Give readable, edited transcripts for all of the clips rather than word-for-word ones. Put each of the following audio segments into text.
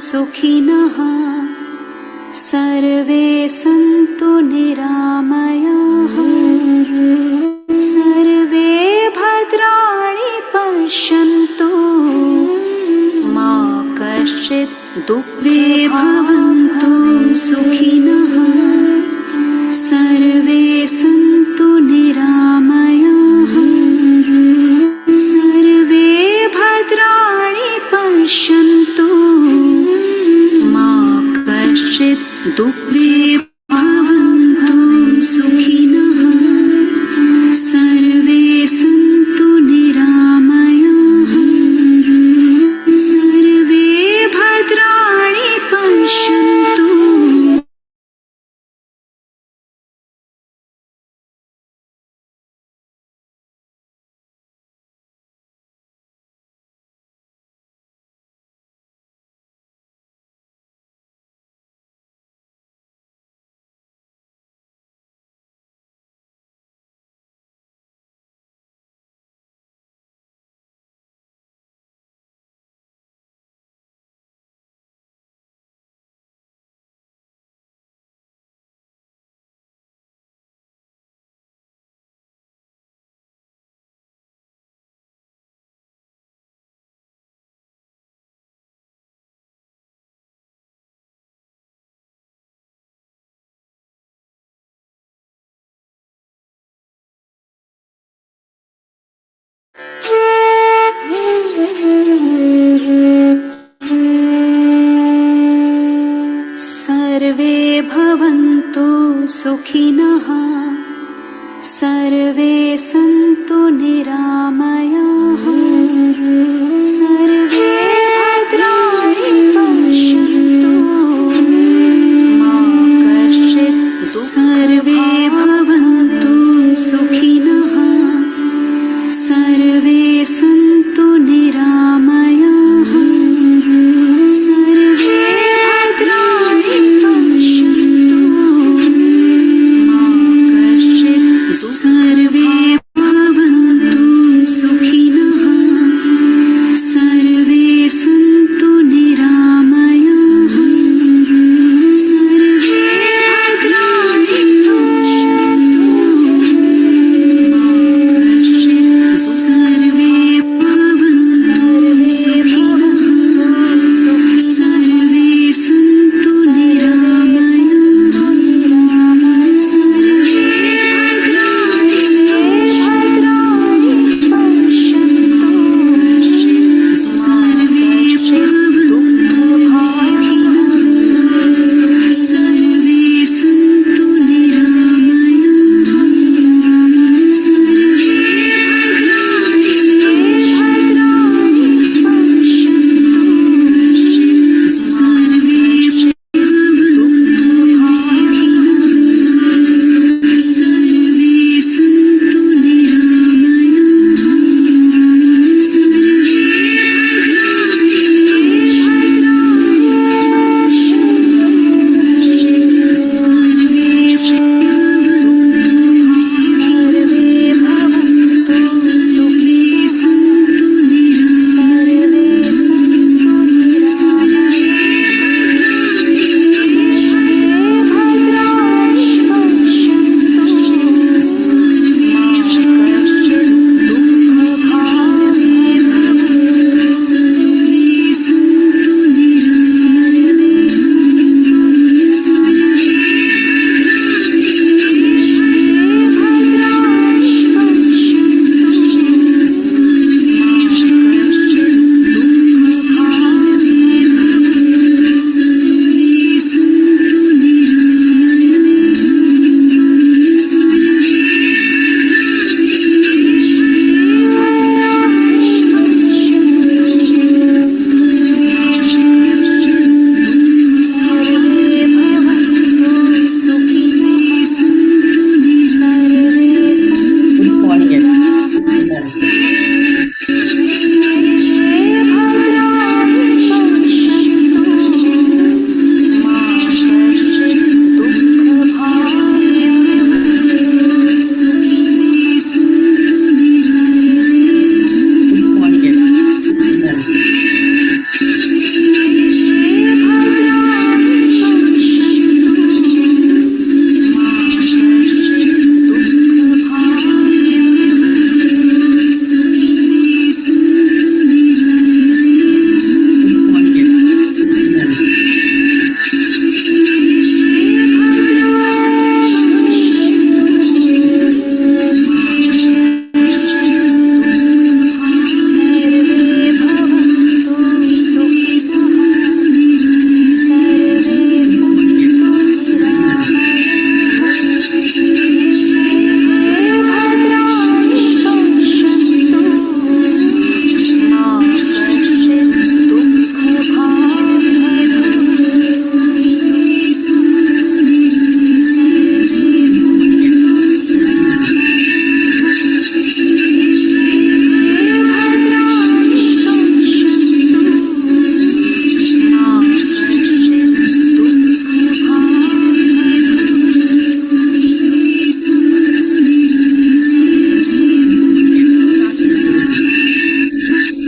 सुखिनः सर्वे सन्तु निरामयाः सर्वे भद्राणि पश्यन्तु मा कश्चित् दुःखे भवन्तु सुखिनः सर्वे सन्तु निरामयाः सर्वे भद्राणि पश्यन्तु मा कश्चित् दुःखे भवन्तु सुखिनः सर्वे सन्तु निरामयाः सर्वे भद्राणि पश्यन्तु सर्वे भवन्तु सुखिनः सर्वे सन्तु निरामयाः सर्वे भद्राणि पश्यन्तु मा कश्चित् सर्वे भवन्तु सुखिनः सर्वे सन्तु निरामयाः सर्वे भद्राणि पश्यन्तु मा कश्चित् सर्वे भवन्तु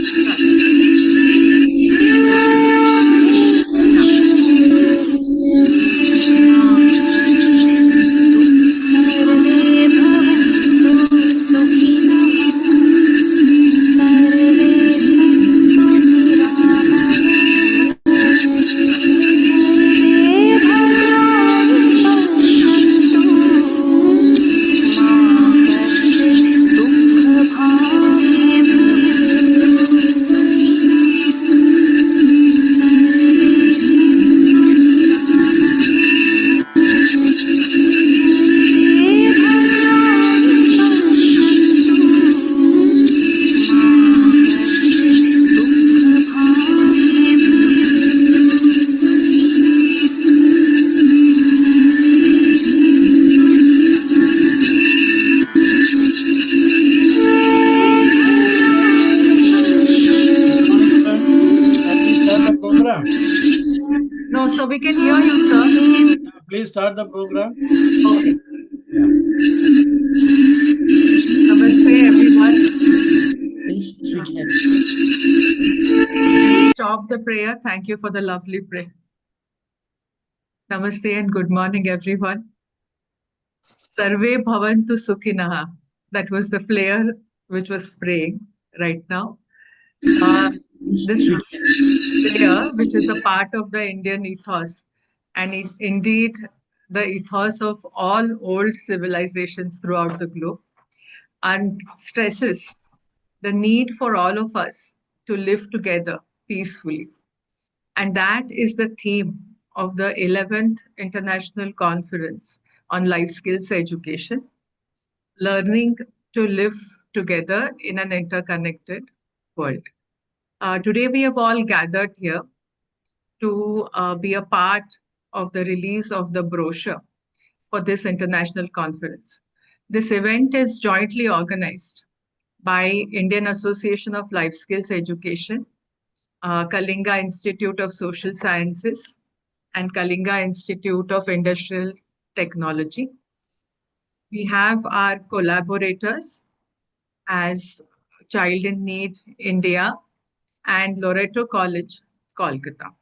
सर्वे भवन्तु सुखिनः सर्वे सन्तु निरामयाः सर्वे भद्राणि पश्यन्तु मा कश्चित् दुःखभाग् भवन्तु सुखिनः सर्वे सन्तु Can we start the program? No, so we can hear you, sir. Please start the program. Okay. Yeah. Namaste, everyone. Please switch them. Please stop the prayer. Thank you for the lovely prayer. Namaste and good morning, everyone. Sarve bhavantu sukhinaha. That was the player which was praying right now. This prayer, which is a part of the Indian ethos, and indeed the ethos of all old civilizations throughout the globe, and stresses the need for all of us to live together peacefully. And that is the theme of the 11th International Conference on Life Skills Education, learning to live together in an interconnected world. Today, we have all gathered here to be a part of the release of the brochure for this international conference. This event is jointly organized by Indian Association of Life Skills Education, Kalinga Institute of Social Sciences, and Kalinga Institute of Industrial Technology. We have our collaborators as Child in Need India and Loreto College, Kolkata.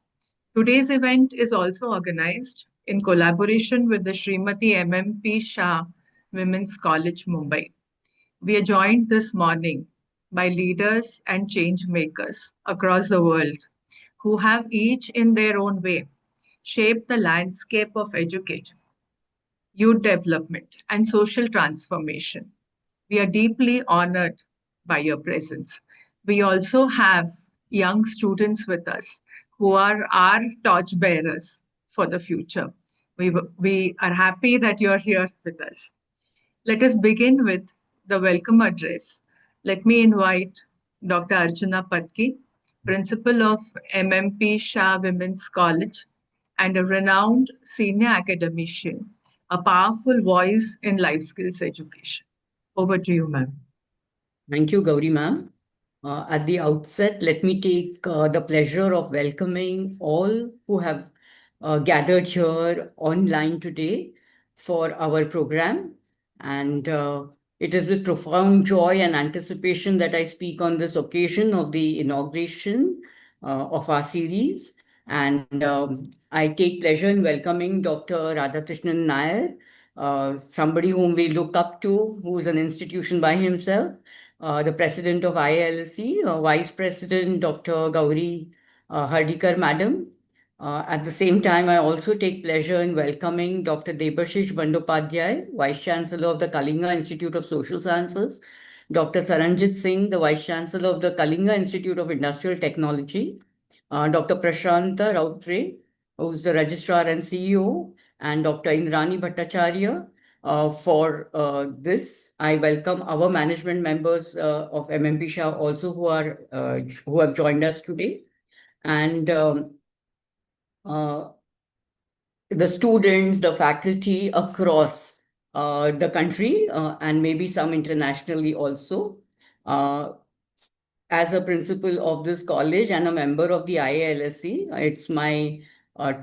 Today's event is also organized in collaboration with the Srimati MMP Shah Women's College, Mumbai. We are joined this morning by leaders and change makers across the world who have each in their own way shaped the landscape of education, youth development, and social transformation. We are deeply honored by your presence. We also have young students with us who are our torchbearers for the future. We are happy that you're here with us. Let us begin with the welcome address. Let me invite Dr. Archana Patki, Principal of MMP Shah Women's College and a renowned senior academician, a powerful voice in life skills education. Over to you, ma'am. Thank you, Gauri ma'am. At the outset, let me take the pleasure of welcoming all who have gathered here online today for our program. And it is with profound joy and anticipation that I speak on this occasion of the inauguration of our series. And I take pleasure in welcoming Dr. Radhakrishnan Nair, somebody whom we look up to, who is an institution by himself, the president of ILC, Vice President Dr. Gauri Hardikar Madam. At the same time, I also take pleasure in welcoming Dr. Debashish Bandopadhyay, Vice Chancellor of the Kalinga Institute of Social Sciences, Dr. Saranjit Singh, the Vice Chancellor of the Kalinga Institute of Industrial Technology, Dr. Prashanta Rautre, who's the Registrar and CEO, and Dr. Indrani Bhattacharya. For this, I welcome our management members of MMP Shah also who have joined us today, and the students, the faculty across the country, and maybe some internationally also. As a principal of this college and a member of the IALSC, it's my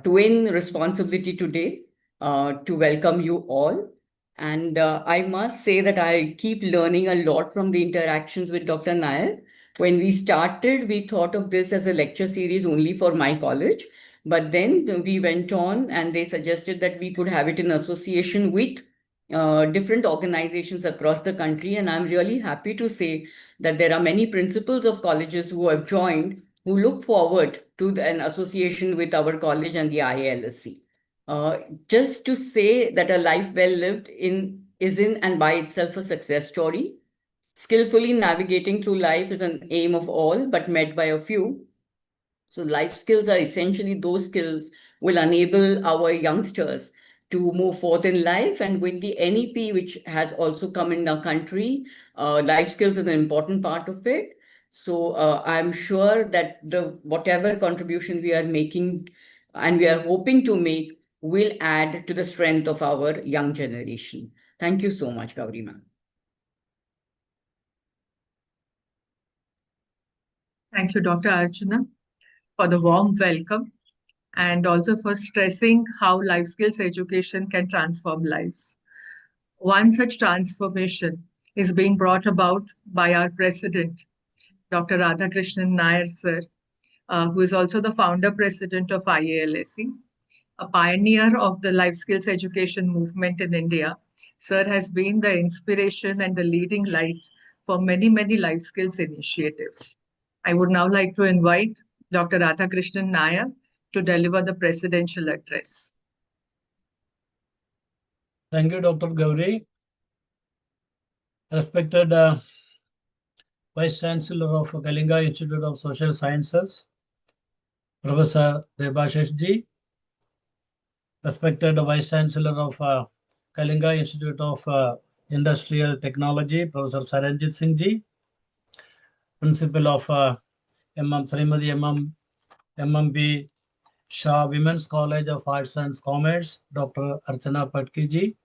twin responsibility today to welcome you all. And I must say that I keep learning a lot from the interactions with Dr. Nair. When we started, we thought of this as a lecture series only for my college. But then we went on and they suggested that we could have it in association with different organizations across the country. And I'm really happy to say that there are many principals of colleges who have joined, who look forward to an association with our college and the IALSC. Uh, just to say that a life well lived is in and by itself a success story. Skillfully navigating through life is an aim of all, but met by a few. So life skills are essentially those skills will enable our youngsters to move forth in life. And with the NEP, which has also come in the country, life skills is an important part of it. So I'm sure that the whatever contribution we are making and we are hoping to make will add to the strength of our young generation. Thank you so much, Gauri ma'am. Thank you, Dr. Archana, for the warm welcome and also for stressing how life skills education can transform lives. One such transformation is being brought about by our president, Dr. Radhakrishnan Nair, sir, who is also the founder president of IALSC, a pioneer of the life skills education movement in India. Sir has been the inspiration and the leading light for many, many life skills initiatives. I would now like to invite Dr. Radhakrishnan Nair to deliver the presidential address. Thank you, Dr. Gauri. Respected Vice Chancellor of Kalinga Institute of Social Sciences, Professor Debashish Ji. Respected Vice Chancellor of Kalinga Institute of Industrial Technology, Professor Saranjit Singh Ji. Principal of Srimadi MMB Shah Women's College of Arts and Commerce, Dr. Archana Patki Ji.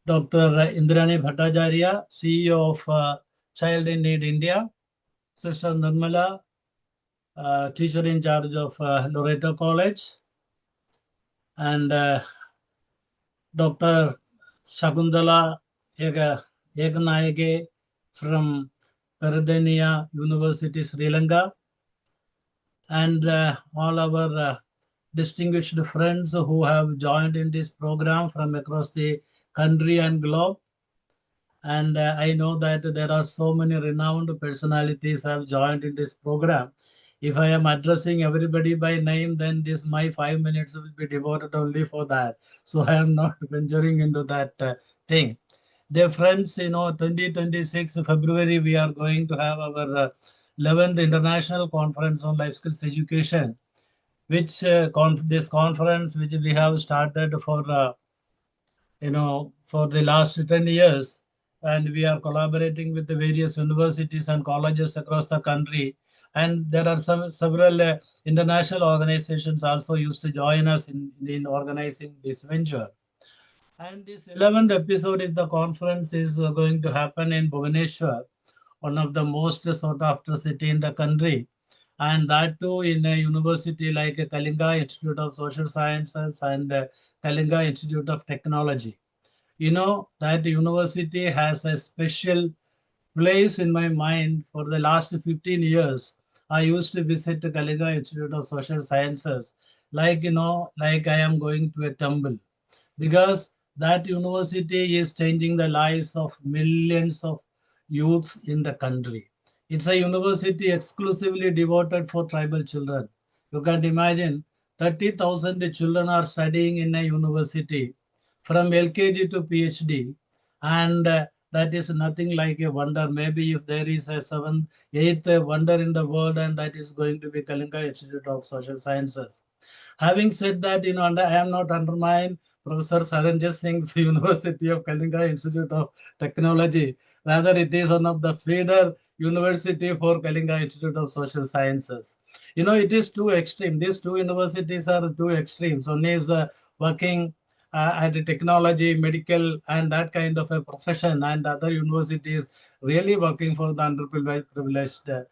Dr. Indrani Bhattacharya, CEO of Child in Need India. Sister Nirmala, teacher in charge of Loreto College. And Dr. Shakundala Eknaike from Peradeniya University, Sri Lanka. And all our distinguished friends who have joined in this program from across the country and globe. And I know that there are so many renowned personalities have joined in this program. If I am addressing everybody by name, then this my 5 minutes will be devoted only for that. So I am not venturing into that thing. Dear friends, 2026 February, we are going to have our 11th International Conference on Life Skills Education, which this conference, which we have started for the last 10 years, and we are collaborating with the various universities and colleges across the country. And there are several international organizations also used to join us in organizing this venture. And this 11th episode of the conference is going to happen in Bhubaneswar, one of the most sought after city in the country. And that too in a university like Kalinga Institute of Social Sciences and Kalinga Institute of Technology. That university has a special place in my mind. For the last 15 years, I used to visit the Kalinga Institute of Social Sciences, like I am going to a temple, because that university is changing the lives of millions of youths in the country. It's a university exclusively devoted for tribal children. You can imagine 30,000 children are studying in a university from LKG to PhD, and that is nothing like a wonder. Maybe if there is a seventh, eighth wonder in the world, and that is going to be Kalinga Institute of Social Sciences. Having said that, and I am not undermining Professor Saranjit Singh's University of Kalinga Institute of Technology. Rather, it is one of the feeder university for Kalinga Institute of Social Sciences. It is too extreme. These two universities are too extreme. So one is working at technology, medical, and that kind of a profession, and other universities really working for the underprivileged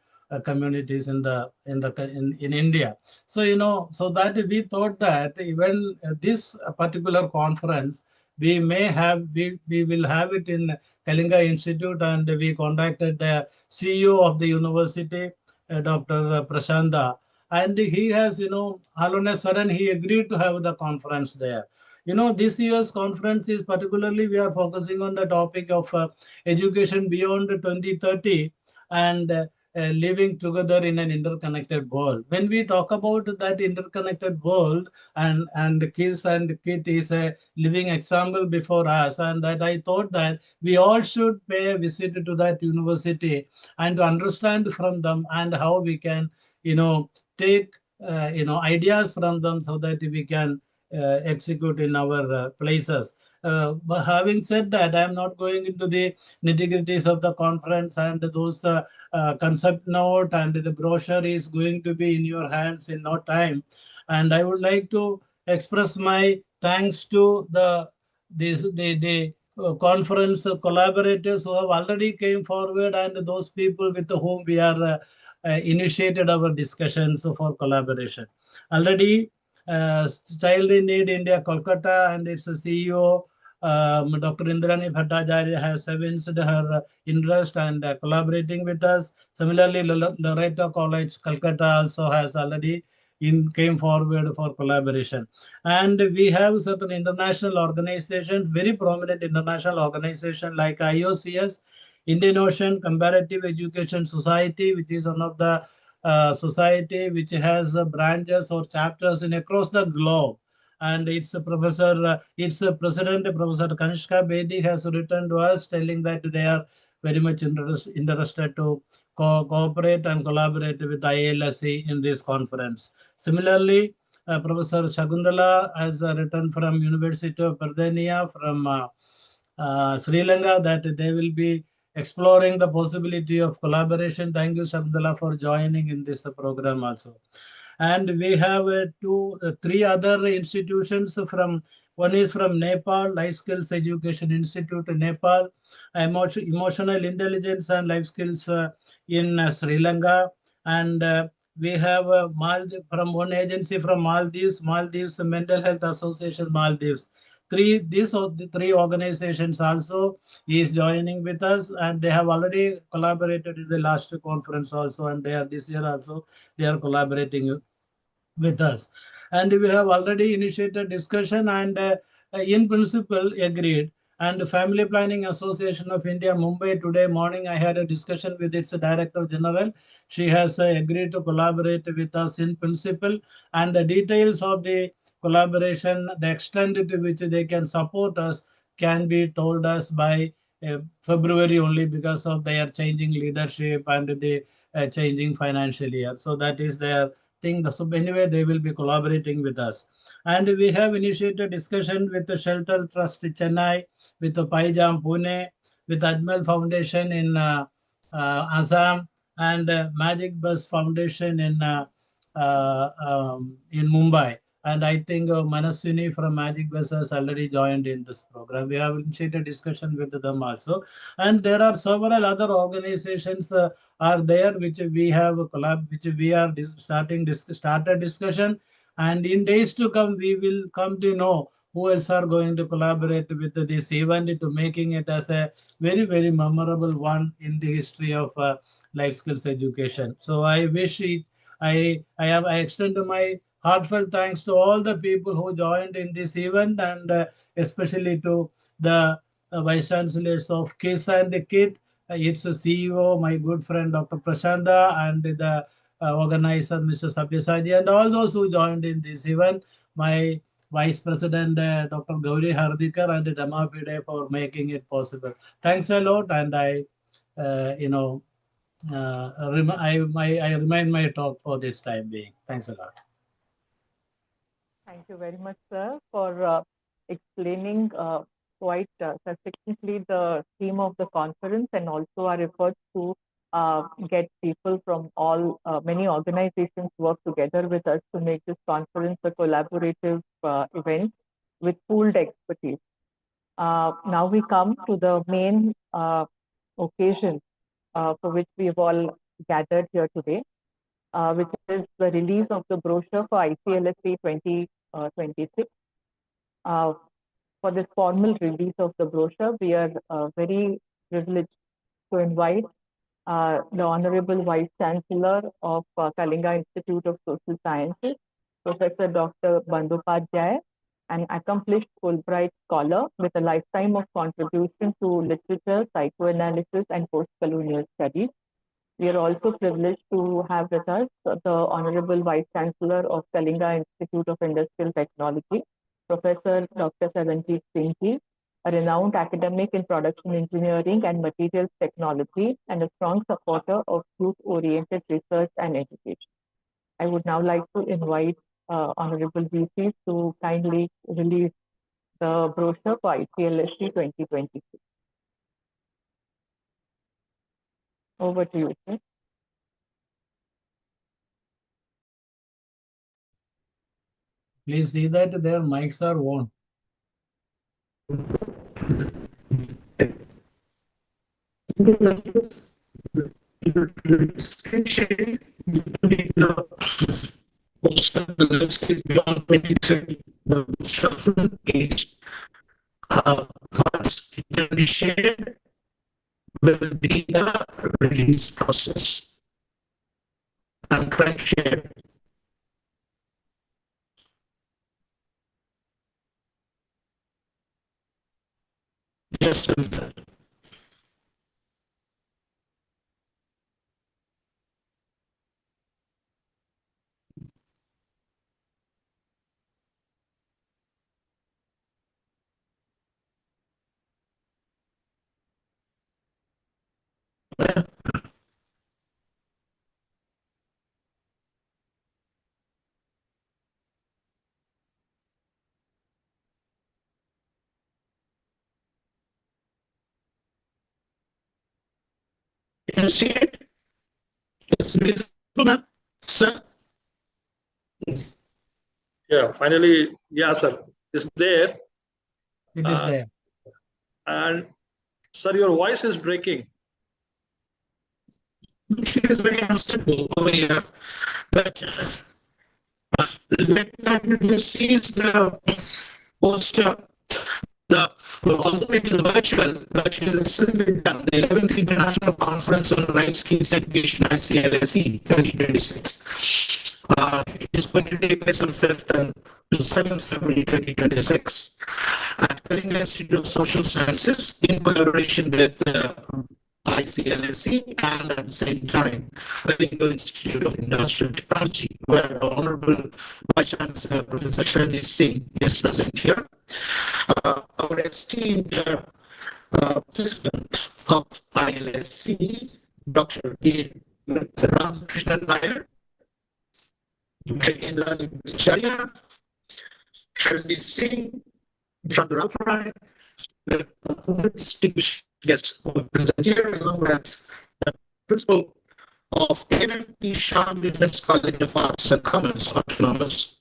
communities in India. So so that we thought that even this particular conference, we will have it in Kalinga Institute, and we contacted the CEO of the university, Dr. Prashanda, and he has, all on a sudden he agreed to have the conference there. This year's conference is particularly, we are focusing on the topic of education beyond 2030, and living together in an interconnected world. When we talk about that interconnected world, and Kiss and Kit is a living example before us, and that I thought that we all should pay a visit to that university and to understand from them, and how we can, take ideas from them, so that we can execute in our places. But having said that, I am not going into the nitty-gritties of the conference, and those concept note and the brochure is going to be in your hands in no time. And I would like to express my thanks to the conference collaborators who have already came forward, and those people with whom we are initiated our discussions for collaboration. Already, Child in Need India Kolkata and its CEO, Dr. Indrani Bhattacharya, has evinced her interest and collaborating with us. Similarly, Loreto College Calcutta also has already came forward for collaboration. And we have certain international organizations, very prominent international organizations like IOCS, Indian Ocean Comparative Education Society, which is one of the society which has branches or chapters in across the globe. And its president, Professor Kanishka Bedi, has written to us telling that they are very much interested to cooperate and collaborate with ILSE in this conference. Similarly, Professor Shagundala has written from University of Perdania from Sri Lanka that they will be exploring the possibility of collaboration. Thank you, Shagundala, for joining in this program also. And we have three other institutions from, one is from Nepal, Life Skills Education Institute in Nepal, Emotional Intelligence and Life Skills in Sri Lanka, and we have from one agency from Maldives Mental Health Association Maldives. These are the three organizations also is joining with us, and they have already collaborated in the last conference also, and they are this year also they are collaborating with us. And we have already initiated discussion, and in principle agreed. And Family Planning Association of India, Mumbai, today morning I had a discussion with its Director General. She has agreed to collaborate with us in principle, and the details of the collaboration, the extent to which they can support us, can be told us by February only, because of their changing leadership and the changing financial year. So that is their thing. So anyway, they will be collaborating with us. And we have initiated discussion with the Shelter Trust Chennai, with the Paijam Pune, with Ajmal Foundation in Assam, and Magic Bus Foundation in Mumbai. And I think Manaswini from Magic Bus has already joined in this program. We have initiated discussion with them also. And there are several other organizations are there which we have which we are started discussion. And in days to come, we will come to know who else are going to collaborate with this event, to making it as a very, very memorable one in the history of life skills education. So I wish it, I extend my heartfelt thanks to all the people who joined in this event, and especially to the vice chancellors of KISS and the KIT, its CEO, my good friend Dr. Prashanda, and the organizer Mr. Sabyasaji, and all those who joined in this event. My Vice President Dr. Gauri Hardikar and Damapide for making it possible. Thanks a lot, and I, I remind my talk for this time being. Thanks a lot. Thank you very much, sir, for explaining quite succinctly the theme of the conference, and also our efforts to get people from all many organizations work together with us to make this conference a collaborative event with pooled expertise. Now we come to the main occasion for which we have all gathered here today, which is the release of the brochure for ICLSA 2026. for this formal release of the brochure, we are very privileged to invite the Honorable Vice Chancellor of Kalinga Institute of Social Sciences, Professor Dr. Bandyopadhyay, an accomplished Fulbright scholar with a lifetime of contribution to literature, psychoanalysis, and post-colonial studies. We are also privileged to have with us the Honorable Vice Chancellor of Kalinga Institute of Industrial Technology, Professor Dr. Saranjeet Singh Ji, a renowned academic in production engineering and materials technology, and a strong supporter of youth-oriented research and education. I would now like to invite Honorable VCs to kindly release the brochure for ICLSC 2023. Over to you, sir. Please see that their mics are on. Beyond 2030, the shuffling page, once it can be shared, will be the release process. I'm trying to share. Just a minute. Can you see it? It's visible now, sir? Yeah, finally, yeah, sir, it's there. It is there. And sir, your voice is breaking. It is very unstable over here, but let me seize the poster. Although it is virtual, but it is excellently done. The 11th International Conference on Life Skills Education, ICLSE 2026. It is going to take place on 5th and to 7th February 2026 at Kalinga Institute of Social Sciences in collaboration with ICLSE and at the same time Kalinga Institute of Industrial Technology, where Honorable Vice Chancellor Professor Saranjeet Singh is present here. Our esteemed president of ILSC, Dr. A. Ramakrishnan Nair, Dr. Indra Acharya, Saranjeet Singh, Dr. Rai, with distinguished guests who are present here, along with the principal of MMP Shah Women's College of Arts and Commerce, Autonomous,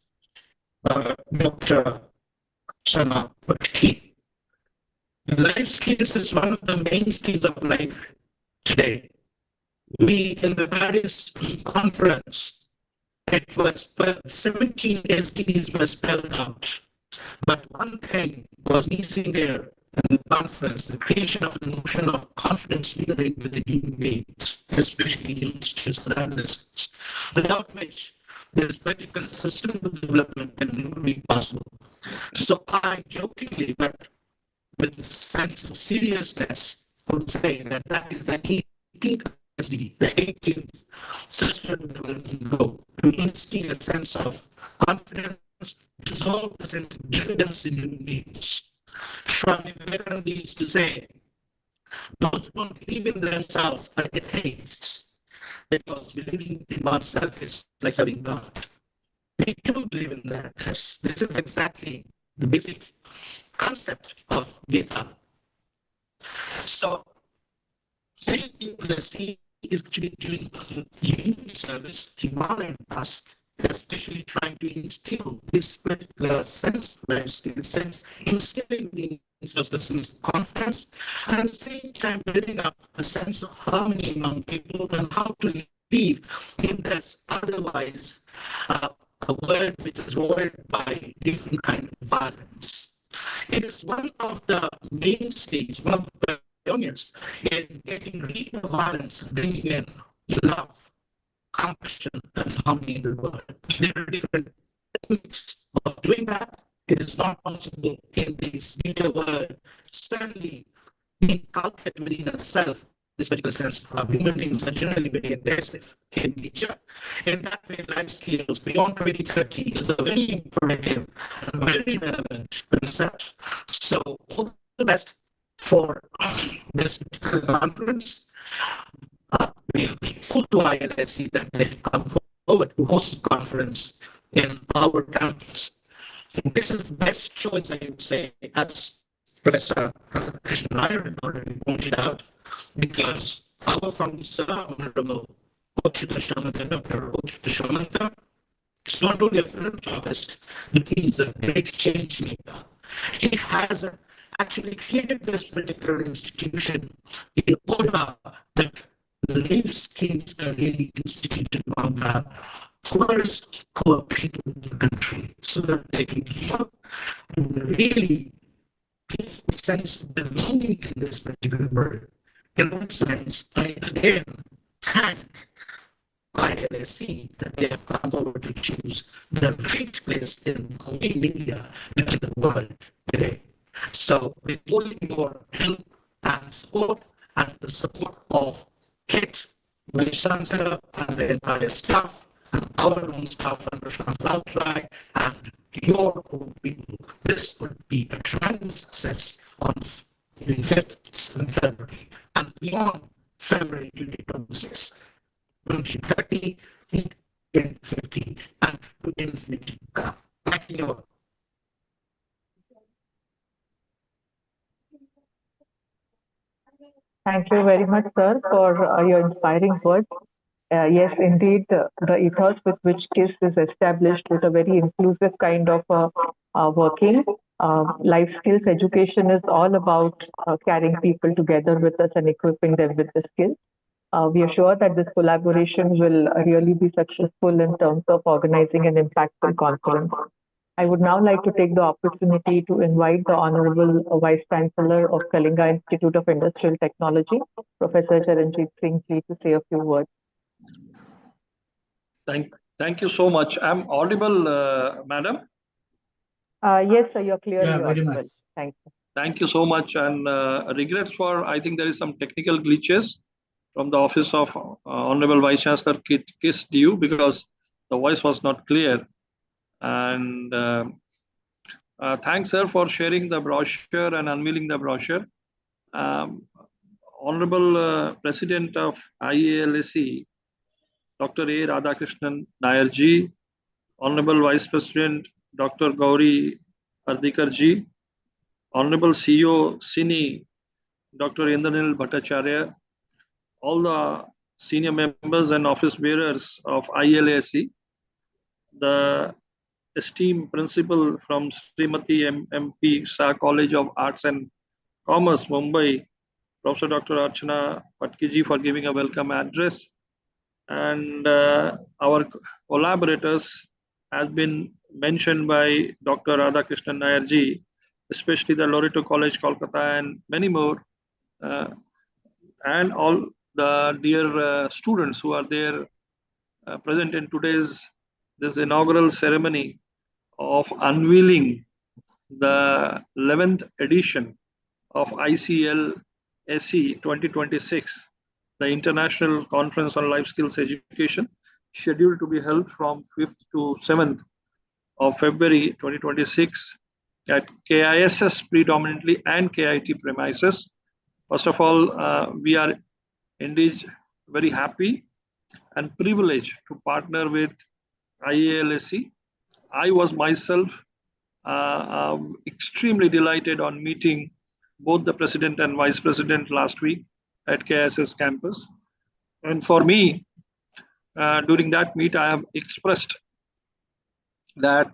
Dr. Sana Patki. Life skills is one of the mainstays of life today. We, in the Paris conference, it was 17 SDGs were spelled out. But one thing was missing there in the conference, the creation of the notion of confidence building with the human beings, especially youngsters and adolescents, without which there is practical sustainable development can never be possible. So I jokingly, but with a sense of seriousness, would say that that is the 18th SDG, the 18th Sustainable Development Goal, to instill a sense of confidence, dissolve the sense of diffidence in human beings. Swami Vivekananda used to say, those who don't believe in themselves are atheists, because believing in oneself is like serving God. We do believe in that. This is exactly the basic concept of Gita. So, ICLSE is actually doing human service, human task, especially trying to instill this particular sense of life skill, sense, instilling the sense of confidence, and at the same time building up a sense of harmony among people and how to live in this otherwise a world which is ruled by different kind of violence. It is one of the mainstays, one of the pioneers in getting rid of violence, bringing in love, compassion, and harmony in the world. There are different techniques of doing that. It is not possible in this future world. Certainly, inculcate within yourself this particular sense of human beings are generally very aggressive in nature. In that way, life skills beyond 2030 is a very imperative and very relevant concept. So, all the best for this particular conference. We are grateful to ILSC that they have come forward to host the conference in our campus. This is the best choice, I would say, as Professor Krishna Nair already pointed out, because our founder, Honorable Dr. Shamanta, is not only a philanthropist, but he's a great change maker. He has actually created this particular institution in order that life skills are really instituted among the poorest poor people in the country so that they can help and really give a sense of belonging in this particular world. In that sense, I again thank ILSC that they have come forward to choose the right place in India in the world today. So, with all your help and support and the support of Kit, Vice Chancellor, and the entire staff, and our own staff and Prashant Laltrai, and your own people, this would be a tremendous success on the 5th and February and beyond February 2026, 2030, 2050, and to infinity come. Thank you all. Thank you very much, sir, for your inspiring words. Yes, indeed, the ethos with which KISS is established with a very inclusive kind of working. Life skills education is all about carrying people together with us and equipping them with the skills. We are sure that this collaboration will really be successful in terms of organizing an impactful conference. I would now like to take the opportunity to invite the Honorable Vice Chancellor of Kalinga Institute of Industrial Technology, Professor Charanjit Singh Ji, to say a few words. Thank you so much. I'm audible, madam? Yes, sir, you're clearly Yeah, very audible. much. Thank you. Thank you so much, and regrets for, I think there is some technical glitches from the office of Honorable Vice Chancellor KISS DU because the voice was not clear. And thanks, sir, for sharing the brochure and unveiling the brochure. Honorable President of IALSC, Dr. A. Radhakrishnan Nair ji, Honorable Vice President Dr. Gauri Ardikar ji, Honorable CEO CINI Dr. Indranil Bhattacharya, all the senior members and office bearers of ILASC, the esteemed principal from Srimati MP Shah College of Arts and Commerce, Mumbai, Professor Dr. Archana Patkiji, for giving a welcome address, and our collaborators has been mentioned by Dr. Radhakrishnan Nair ji, especially the Loreto College, Kolkata, and many more, and all the dear students who are there present in today's this inaugural ceremony of unveiling the 11th edition of ICL SE 2026, the International Conference on Life Skills Education, scheduled to be held from 5th to 7th of February 2026 at KISS predominantly and KIT premises. First of all, we are indeed very happy and privileged to partner with IALSC. I was myself extremely delighted on meeting both the president and vice president last week at KISS campus. And for me, during that meet, I have expressed that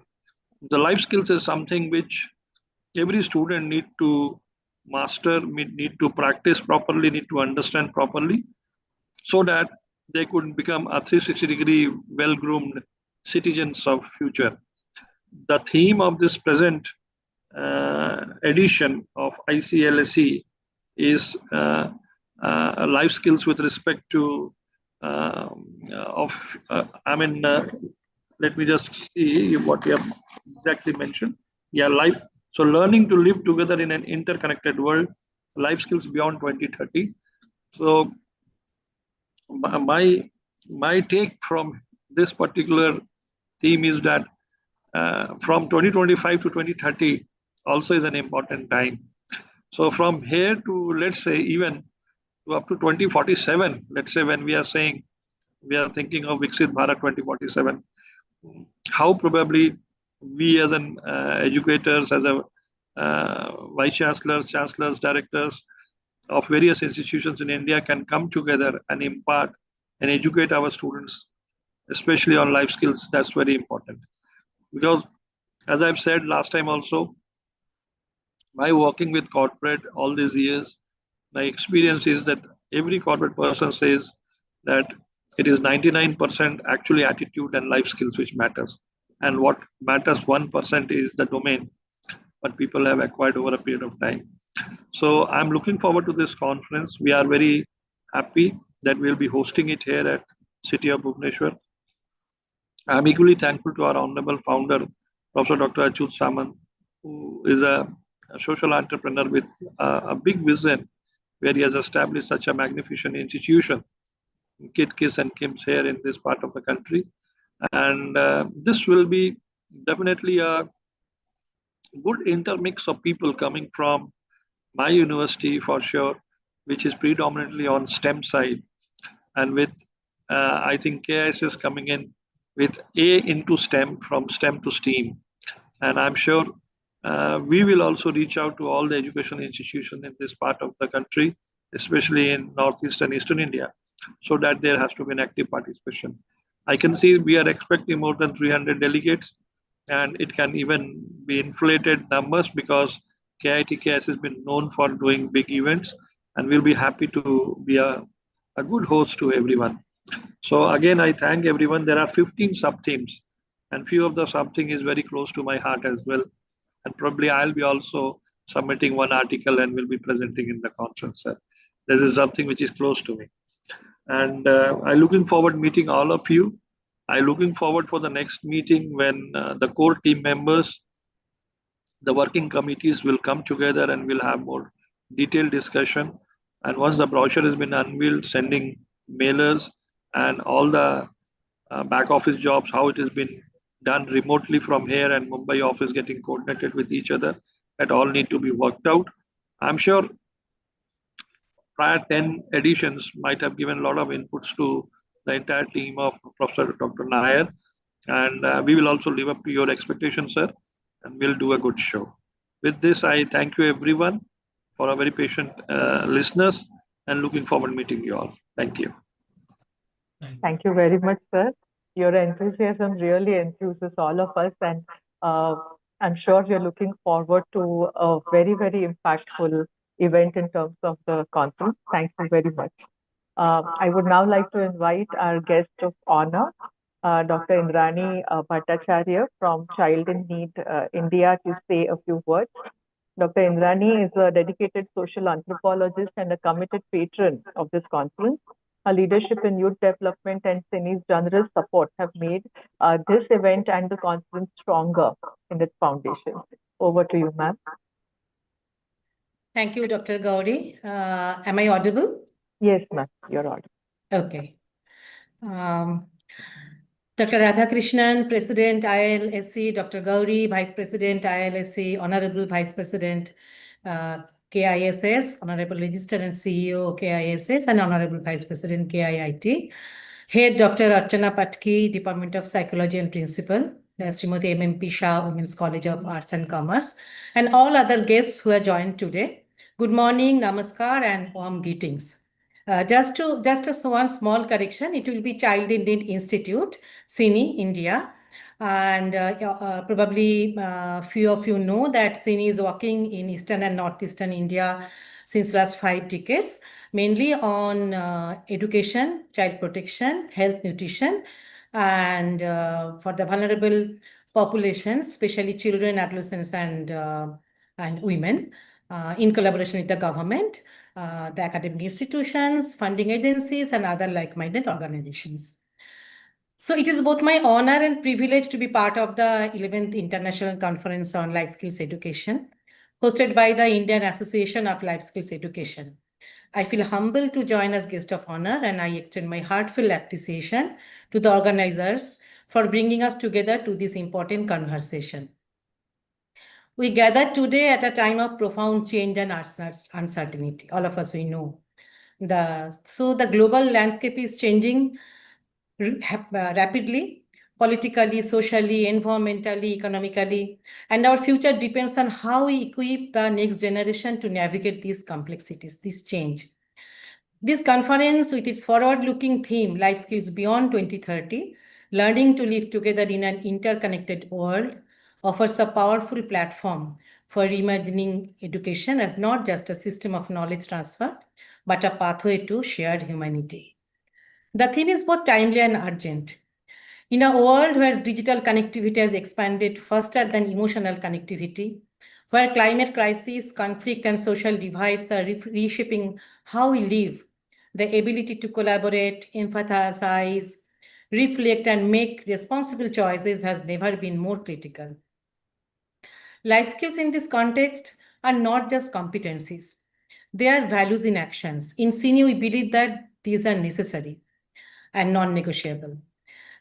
the life skills is something which every student need to master, need to practice properly, need to understand properly, so that they could become a 360-degree well-groomed citizens of future. The theme of this present edition of ICLSE is life skills with respect to let me just see what you have exactly mentioned. Yeah, life. So learning to live together in an interconnected world, life skills beyond 2030. So my take from this particular theme is that from 2025 to 2030 also is an important time. So from here to, let's say, even to up to 2047, let's say, when we are saying we are thinking of Viksit Bharat 2047, how probably we as an educators, as a vice chancellors, directors of various institutions in India can come together and impart and educate our students, especially on life skills. That's very important. Because as I've said last time also, by working with corporate all these years, my experience is that every corporate person says that it is 99% actually attitude and life skills which matters. And what matters 1% is the domain, but people have acquired over a period of time. So I'm looking forward to this conference. We are very happy that we'll be hosting it here at City of Bhubaneswar. I'm equally thankful to our honorable founder, Professor Dr. Achyut Samant, who is a social entrepreneur with a big vision, where he has established such a magnificent institution, Kid Kiss and Kims, here in this part of the country. And this will be definitely a good intermix of people coming from my university for sure, which is predominantly on STEM side, and with I think KIS is coming in with A into STEM, from STEM to STEAM, and I'm sure we will also reach out to all the education institutions in this part of the country, especially in Northeast and Eastern India, so that there has to be an active participation. I can see we are expecting more than 300 delegates, and it can even be inflated numbers because KIT KS has been known for doing big events, and we'll be happy to be a good host to everyone. So again, I thank everyone. There are 15 sub-themes, and few of the sub-theme is very close to my heart as well. And probably I'll be also submitting one article and will be presenting in the conference. This is something which is close to me. And I'm looking forward meeting all of you. I'm looking forward for the next meeting when the core team members, the working committees will come together and we'll have more detailed discussion. And once the brochure has been unveiled, sending mailers and all the back office jobs, how it has been done remotely from here and Mumbai office getting coordinated with each other, that all need to be worked out. I'm sure prior 10 editions might have given a lot of inputs to the entire team of Professor Dr. Nair. And we will also live up to your expectations, sir, and we'll do a good show. With this, I thank you everyone for a very patient listeners, and looking forward to meeting you all. Thank you. Thank you very much, sir. Your enthusiasm really enthuses all of us, and I'm sure you're looking forward to a very, very impactful event in terms of the conference. Thank you very much. I would now like to invite our guest of honor, Dr. Indrani Bhattacharya from Child in Need India, to say a few words. Dr. Indrani is a dedicated social anthropologist and a committed patron of this conference. Her leadership in youth development and CINI's generous support have made this event and the conference stronger in its foundation. Over to you, ma'am. Thank you, Dr. Gauri. Am I audible? Yes, ma'am, you're audible. Okay. Dr. Radhakrishnan, President, ILSC, Dr. Gauri, Vice President, ILSC, Honorable Vice President, KISS, Honorable Register and CEO, KISS, and Honorable Vice President, KIIT. Head Dr. Archana Patki, Department of Psychology and Principal, Srimati MMP Shah, Women's College of Arts and Commerce, and all other guests who are joined today. Good morning, namaskar, and warm greetings. Just one small correction, it will be Child in Need Institute, CINI, India. And probably few of you know that CINI is working in Eastern and Northeastern India since last 5 decades, mainly on education, child protection, health, nutrition, and for the vulnerable populations, especially children, adolescents, and and women in collaboration with the government, the academic institutions, funding agencies, and other like-minded organizations. So it is both my honor and privilege to be part of the 11th International Conference on Life Skills Education, hosted by the Indian Association of Life Skills Education. I feel humbled to join as guest of honor, and I extend my heartfelt appreciation to the organizers for bringing us together to this important conversation. We gather today at a time of profound change and uncertainty. All of us, we know. So the global landscape is changing rapidly, politically, socially, environmentally, economically, and our future depends on how we equip the next generation to navigate these complexities, this change. This conference, with its forward-looking theme, Life Skills Beyond 2030, Learning to Live Together in an Interconnected World, offers a powerful platform for reimagining education as not just a system of knowledge transfer, but a pathway to shared humanity. The theme is both timely and urgent. In a world where digital connectivity has expanded faster than emotional connectivity, where climate crisis, conflict, and social divides are reshaping how we live, the ability to collaborate, empathize, reflect, and make responsible choices has never been more critical. Life skills in this context are not just competencies. They are values in actions. In CINI, we believe that these are necessary and non-negotiable.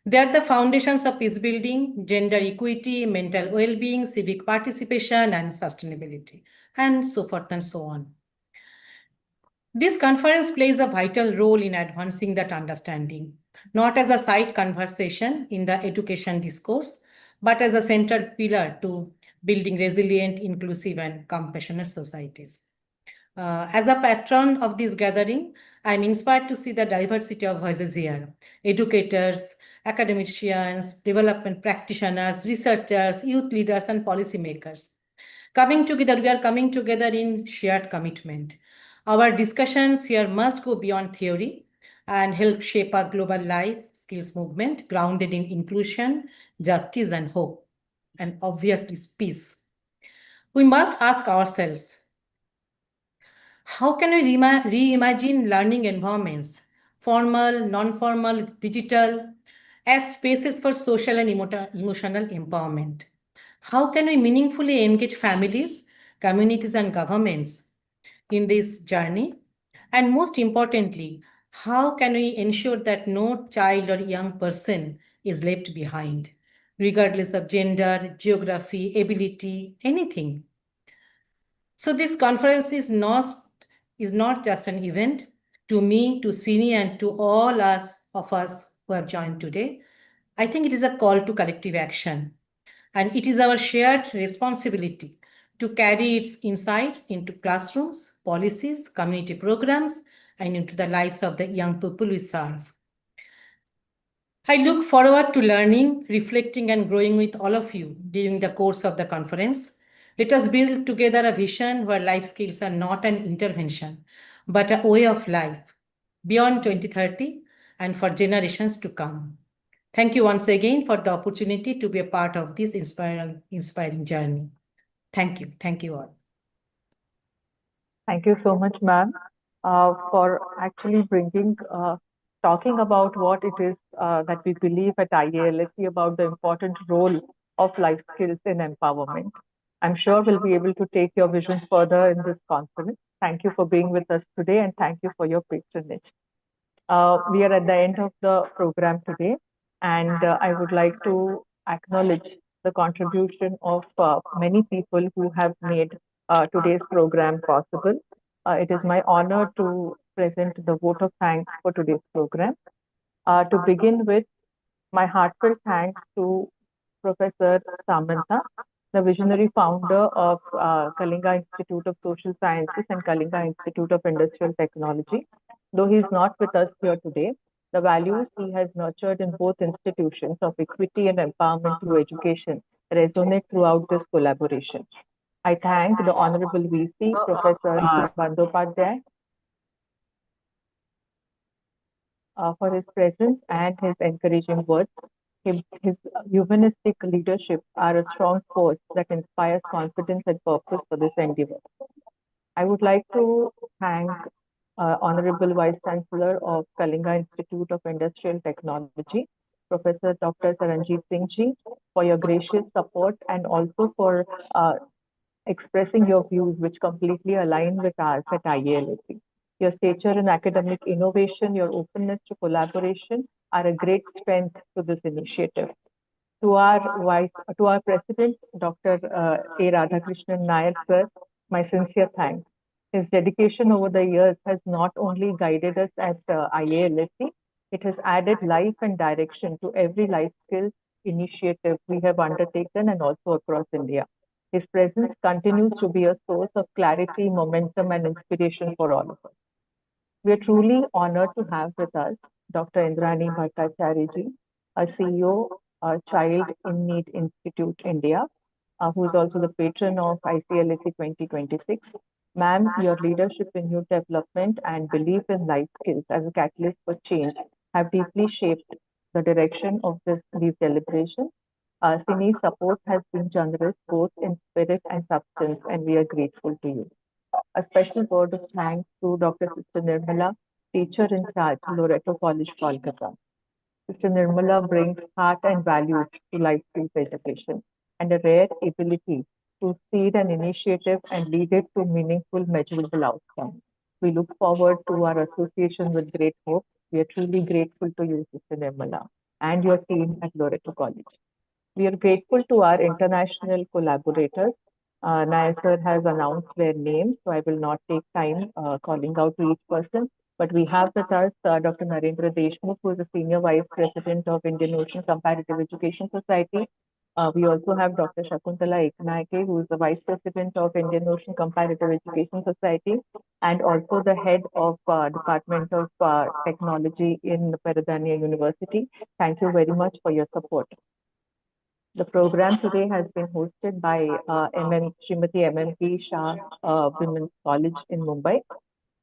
They are the foundations of peace building, gender equity, mental well-being, civic participation, and sustainability, and so forth and so on. This conference plays a vital role in advancing that understanding, not as a side conversation in the education discourse, but as a central pillar to building resilient, inclusive, and compassionate societies. As a patron of this gathering, I'm inspired to see the diversity of voices here. Educators, academicians, development practitioners, researchers, youth leaders, and policymakers. Coming together, we are coming together in shared commitment. Our discussions here must go beyond theory and help shape a global life skills movement grounded in inclusion, justice, and hope, and obviously peace. We must ask ourselves, how can we reimagine learning environments, formal, non-formal, digital, as spaces for social and emotional empowerment? How can we meaningfully engage families, communities, and governments in this journey? And most importantly, how can we ensure that no child or young person is left behind, regardless of gender, geography, ability, anything? So this conference is not just an event. To me, to CINI, and to all of us who have joined today, I think it is a call to collective action. And it is our shared responsibility to carry its insights into classrooms, policies, community programs, and into the lives of the young people we serve. I look forward to learning, reflecting, and growing with all of you during the course of the conference. Let us build together a vision where life skills are not an intervention, but a way of life beyond 2030 and for generations to come. Thank you once again for the opportunity to be a part of this inspiring journey. Thank you. Thank you all. Thank you so much, ma'am, for actually talking about what it is that we believe at IALSE about the important role of life skills in empowerment. I'm sure we'll be able to take your vision further in this conference. Thank you for being with us today, and thank you for your patronage. We are at the end of the program today, and I would like to acknowledge the contribution of many people who have made today's program possible. It is my honor to present the vote of thanks for today's program. To begin with, my heartfelt thanks to Professor Samantha, the visionary founder of Kalinga Institute of Social Sciences and Kalinga Institute of Industrial Technology. Though he is not with us here today, the values he has nurtured in both institutions of equity and empowerment through education resonate throughout this collaboration. I thank the Honorable VC, Professor Bandyopadhyay, for his presence and his encouraging words. His humanistic leadership are a strong force that inspires confidence and purpose for this endeavor. I would like to thank Honorable Vice Chancellor of Kalinga Institute of Industrial Technology, Professor Dr. Saranjeet Singh Ji, for your gracious support and also for expressing your views which completely align with ours at IALSC. Your stature in academic innovation, your openness to collaboration are a great strength to this initiative. To our President, Dr. A. Radhakrishnan Nair, sir, my sincere thanks. His dedication over the years has not only guided us at IALSC, it has added life and direction to every life skills initiative we have undertaken and also across India. His presence continues to be a source of clarity, momentum, and inspiration for all of us. We are truly honored to have with us Dr. Indrani Bhattacharya ji, a CEO, Child in Need Institute India, who is also the patron of ICLSC 2026. Ma'am, your leadership in youth development and belief in life skills as a catalyst for change have deeply shaped the direction of these deliberations. Sini's support has been generous both in spirit and substance, and we are grateful to you. A special word of thanks to Dr. Sister Nirmala, teacher in charge, Loreto College, Kolkata. Sister Nirmala brings heart and values to life skills education and a rare ability to seed an initiative and lead it to meaningful, measurable outcomes. We look forward to our association with great hope. We are truly grateful to you, Sister Nirmala, and your team at Loreto College. We are grateful to our international collaborators. Nair sir has announced their names, so I will not take time calling out to each person. But we have with us Dr. Narendra Deshmukh, who is the Senior Vice President of Indian Ocean Comparative Education Society. We also have Dr. Shakuntala Eknaike, who is the Vice President of Indian Ocean Comparative Education Society, and also the Head of Department of Technology in Peradeniya University. Thank you very much for your support. The program today has been hosted by Srimati MMP Shah Women's College in Mumbai.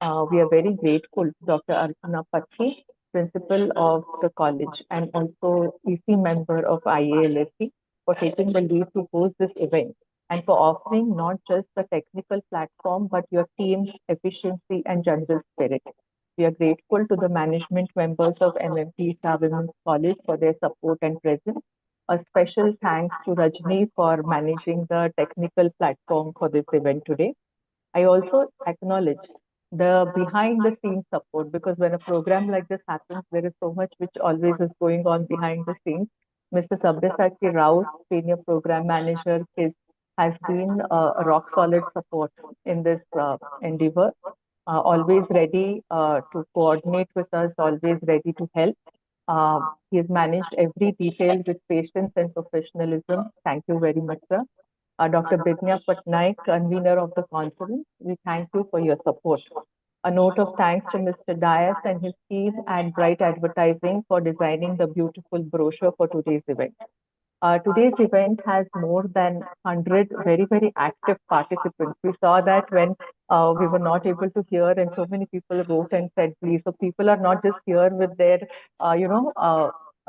We are very grateful to Dr. Archana Patki, principal of the college and also EC member of IALSC, for taking the lead to host this event and for offering not just the technical platform, but your team's efficiency and general spirit. We are grateful to the management members of MMP Shah Women's College for their support and presence. A special thanks to Rajni for managing the technical platform for this event today. I also acknowledge the behind the scenes support, because when a program like this happens, there is so much which always is going on behind the scenes. Mr. Sabyasachi Rao, Senior Program Manager, has been a rock solid support in this endeavor, always ready to coordinate with us, always ready to help. He has managed every detail with patience and professionalism. Thank you very much, sir. Dr. Bidnya Patnaik, convener of the conference, we thank you for your support. A note of thanks to Mr. Dias and his team and Bright Advertising for designing the beautiful brochure for today's event. Today's event has more than 100 very, very active participants. We saw that when we were not able to hear, and so many people wrote and said, please. So people are not just here with their,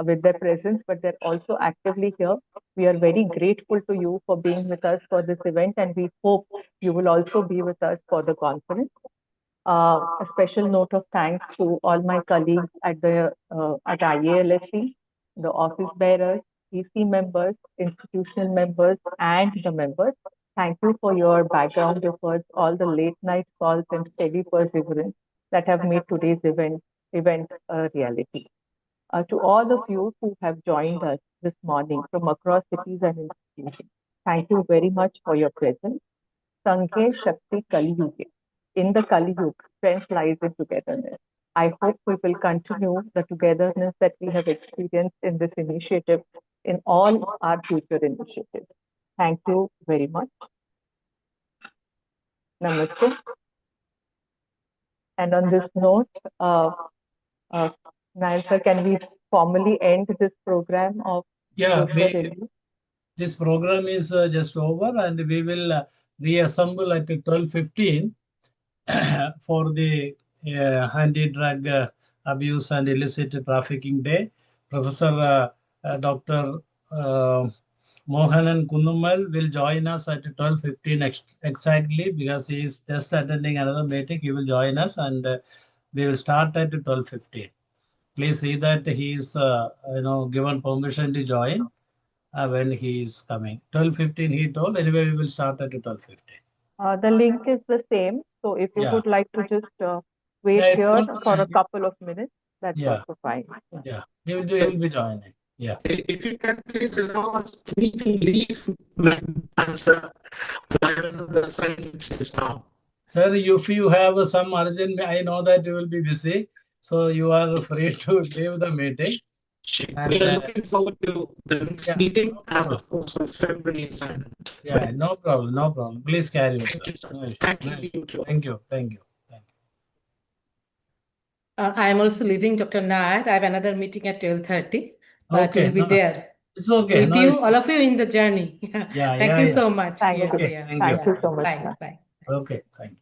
with their presence, but they're also actively here. We are very grateful to you for being with us for this event, and we hope you will also be with us for the conference. A special note of thanks to all my colleagues at IALSC, the office bearers, EC members, institutional members, and the members. Thank you for your background efforts, all the late night calls and steady perseverance that have made today's event a reality. To all of you who have joined us this morning from across cities and institutions, thank you very much for your presence. Sanghe Shakti Kali Yuge. In the Kali Yuga, strength lies in togetherness. I hope we will continue the togetherness that we have experienced in this initiative in all our future initiatives. Thank you very much. Namaste. And on this note, Nair sir, can we formally end this program of this program is just over, and we will reassemble at 12:15 for the Anti-Drug Abuse and Illicit Trafficking Day. Professor Dr. Mohanan Kundumal will join us at 12:15 exactly, because he is just attending another meeting. He will join us, and we will start at 12:15. Please see that he is given permission to join when he is coming. 12:15 he told. Anyway, we will start at 12:15. The link is the same. So if you Yeah. would like to just wait Yeah, here for a couple of minutes, that's Yeah. also fine. Yeah, he will be joining. Yeah. If you can please allow us me to leave my answer, I have another assignment just now. Sir, if you have some urgent, I know that you will be busy, so you are free to leave the meeting. We are looking forward to the next Yeah, meeting no and problem. of course the February assignment. Yeah, no problem, no problem. Please carry on, Thank sir. you, sir. No issue. Thank No you, issue. you too. Thank you, thank you, thank you. I am also leaving, Dr. Nair. I have another meeting at 12:30, but Okay, we'll be no, there it's okay. with No you, issue. all of you in the journey. Yeah, Thank yeah, you yeah. so much. Thank Yes, you. Okay, yeah. thank Thank you. you so much. Bye, Ma'am. bye. Okay, thank you.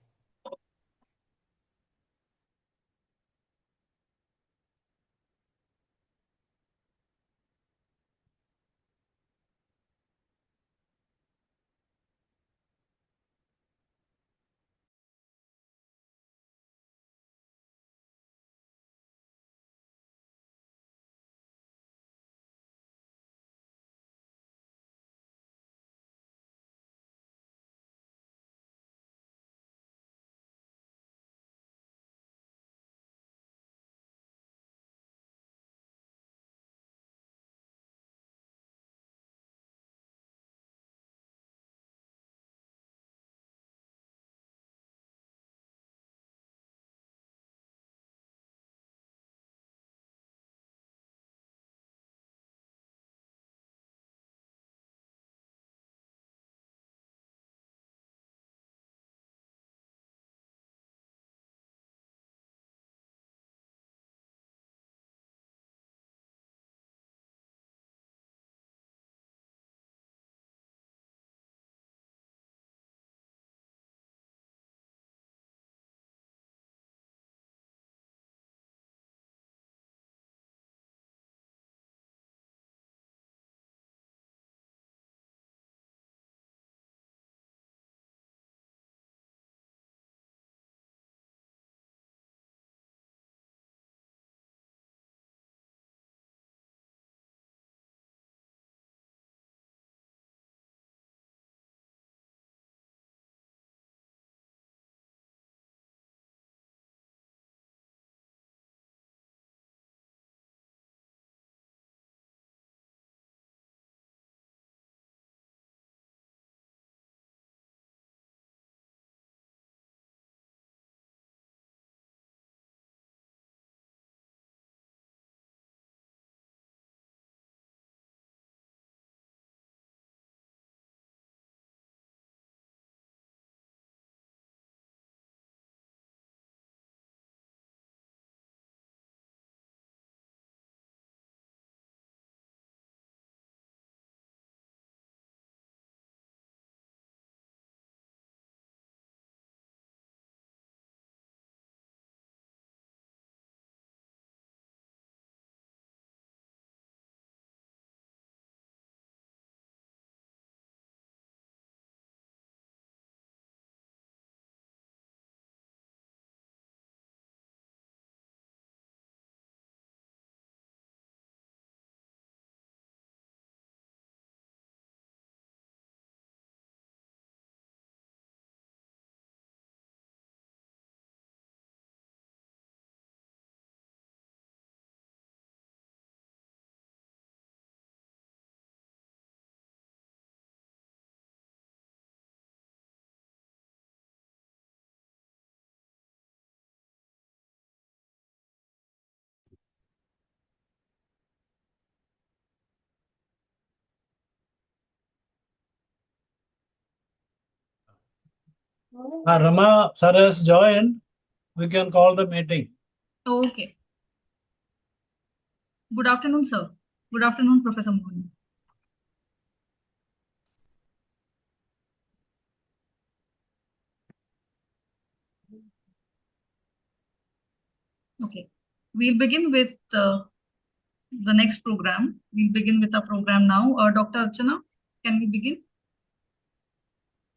Rama sir has joined. We can call the meeting. Okay. Good afternoon, sir. Good afternoon, Professor Mohan. Okay. We'll begin with the next program. We'll begin with our program now. Dr. Archana, can we begin?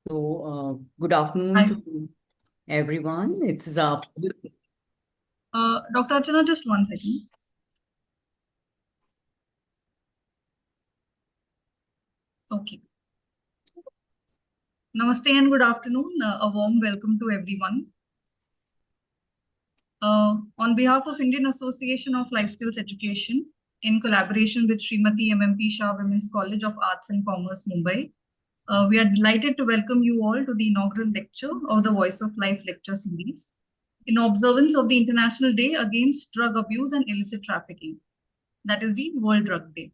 So, good afternoon Hi. to everyone. It's Dr. Archana, just 1 second. Okay. Namaste and good afternoon. A warm welcome to everyone. On behalf of Indian Association of Life Skills Education, in collaboration with Srimati MMP Shah Women's College of Arts and Commerce, Mumbai, we are delighted to welcome you all to the inaugural lecture of the Voice of Life lecture series in observance of the International Day Against Drug Abuse and Illicit Trafficking. That is the World Drug Day.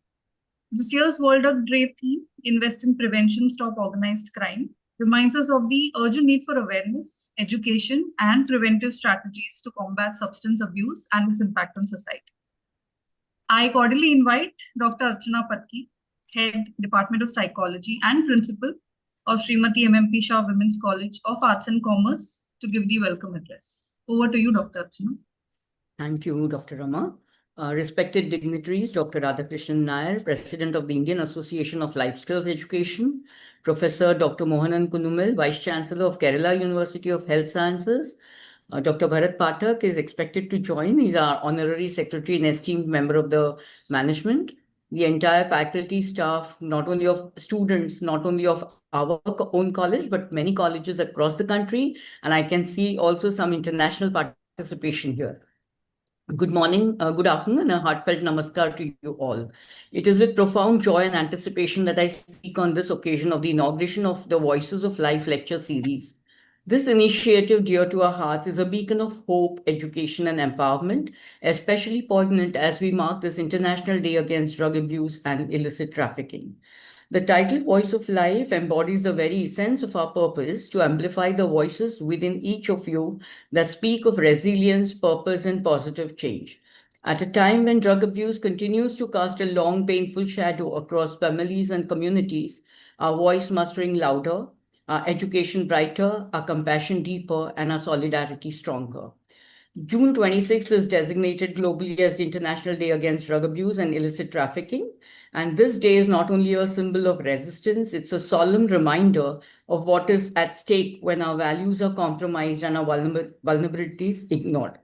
This year's World Drug Day theme, Invest in Prevention, Stop Organized Crime, reminds us of the urgent need for awareness, education, and preventive strategies to combat substance abuse and its impact on society. I cordially invite Dr. Archana Patki, Head, Department of Psychology and Principal of Srimati MMP Shah Women's College of Arts and Commerce, to give the welcome address. Over to you, Dr. Archana. Thank you, Dr. Rama. Respected dignitaries, Dr. Radhakrishnan Nair, President of the Indian Association of Life Skills Education, Professor Dr. Mohanan Kunumel, Vice Chancellor of Kerala University of Health Sciences, Dr. Bharat Pathak is expected to join. He's our honorary secretary and esteemed member of the management. The entire faculty staff, not only of students, not only of our own college, but many colleges across the country. And I can see also some international participation here. Good morning, good afternoon, and a heartfelt namaskar to you all. It is with profound joy and anticipation that I speak on this occasion of the inauguration of the Voices of Life lecture series. This initiative, dear to our hearts, is a beacon of hope, education, and empowerment, especially poignant as we mark this International Day Against Drug Abuse and Illicit Trafficking. The title Voice of Life embodies the very essence of our purpose to amplify the voices within each of you that speak of resilience, purpose, and positive change. At a time when drug abuse continues to cast a long, painful shadow across families and communities, our voice must ring louder, our education brighter, our compassion deeper, and our solidarity stronger. June 26th is designated globally as the International Day Against Drug Abuse and Illicit Trafficking. And this day is not only a symbol of resistance, it's a solemn reminder of what is at stake when our values are compromised and our vulnerabilities ignored.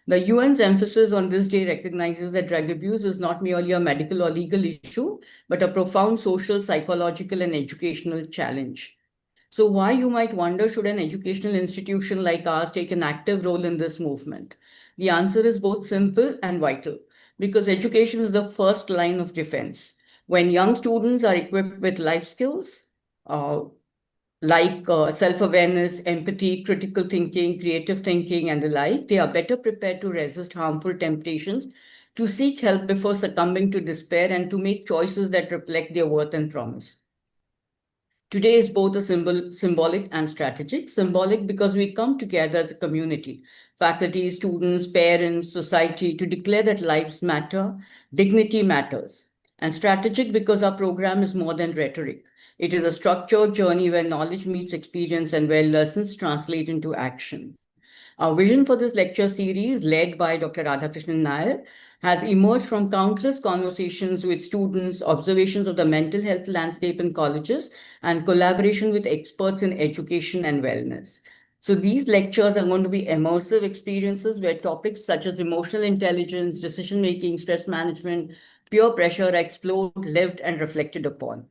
The UN's emphasis on this day recognizes that drug abuse is not merely a medical or legal issue, but a profound social, psychological, and educational challenge. So why, you might wonder, should an educational institution like ours take an active role in this movement? The answer is both simple and vital, because education is the first line of defense. When young students are equipped with life skills, like self-awareness, empathy, critical thinking, creative thinking, and the like, they are better prepared to resist harmful temptations, to seek help before succumbing to despair, and to make choices that reflect their worth and promise. Today is both a symbolic and strategic. Symbolic because we come together as a community, faculty, students, parents, society, to declare that lives matter, dignity matters. And strategic because our program is more than rhetoric. It is a structured journey where knowledge meets experience and where lessons translate into action. Our vision for this lecture series, led by Dr. Radhakrishnan Nair, has emerged from countless conversations with students, observations of the mental health landscape in colleges, and collaboration with experts in education and wellness. So these lectures are going to be immersive experiences where topics such as emotional intelligence, decision-making, stress management, peer pressure are explored, lived, and reflected upon.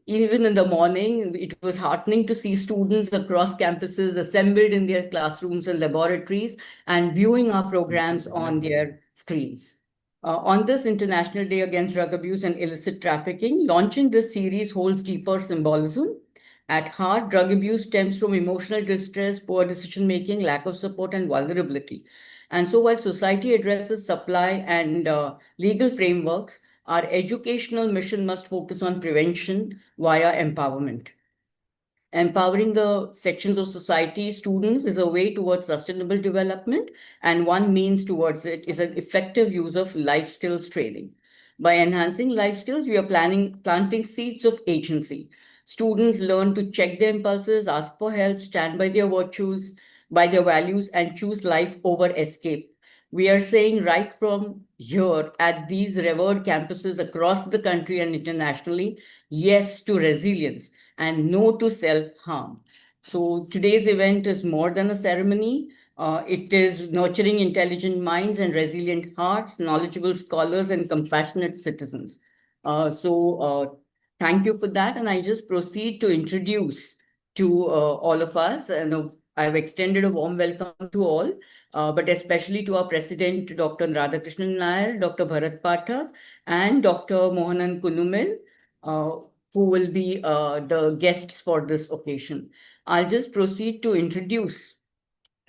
Even in the morning, it was heartening to see students across campuses assembled in their classrooms and laboratories and viewing our programs on their screens. On this International Day Against Drug Abuse and Illicit Trafficking, launching this series holds deeper symbolism. At heart, drug abuse stems from emotional distress, poor decision-making, lack of support, and vulnerability. And so while society addresses supply and legal frameworks, our educational mission must focus on prevention via empowerment. Empowering the sections of society, students, is a way towards sustainable development, and one means towards it is an effective use of life skills training. By enhancing life skills, we are planting seeds of agency. Students learn to check their impulses, ask for help, stand by their virtues, by their values, and choose life over escape. We are saying right from here at these revered campuses across the country and internationally, yes to resilience and no to self-harm. So today's event is more than a ceremony. It is nurturing intelligent minds and resilient hearts, knowledgeable scholars and compassionate citizens. Thank you for that. And I just proceed to introduce to all of us. And I've extended a warm welcome to all, but especially to our President, Dr. Radhakrishnan Nair, Dr. Bharat Pathak, and Dr. Mohanan Kunumil, who will be the guests for this occasion. I'll just proceed to introduce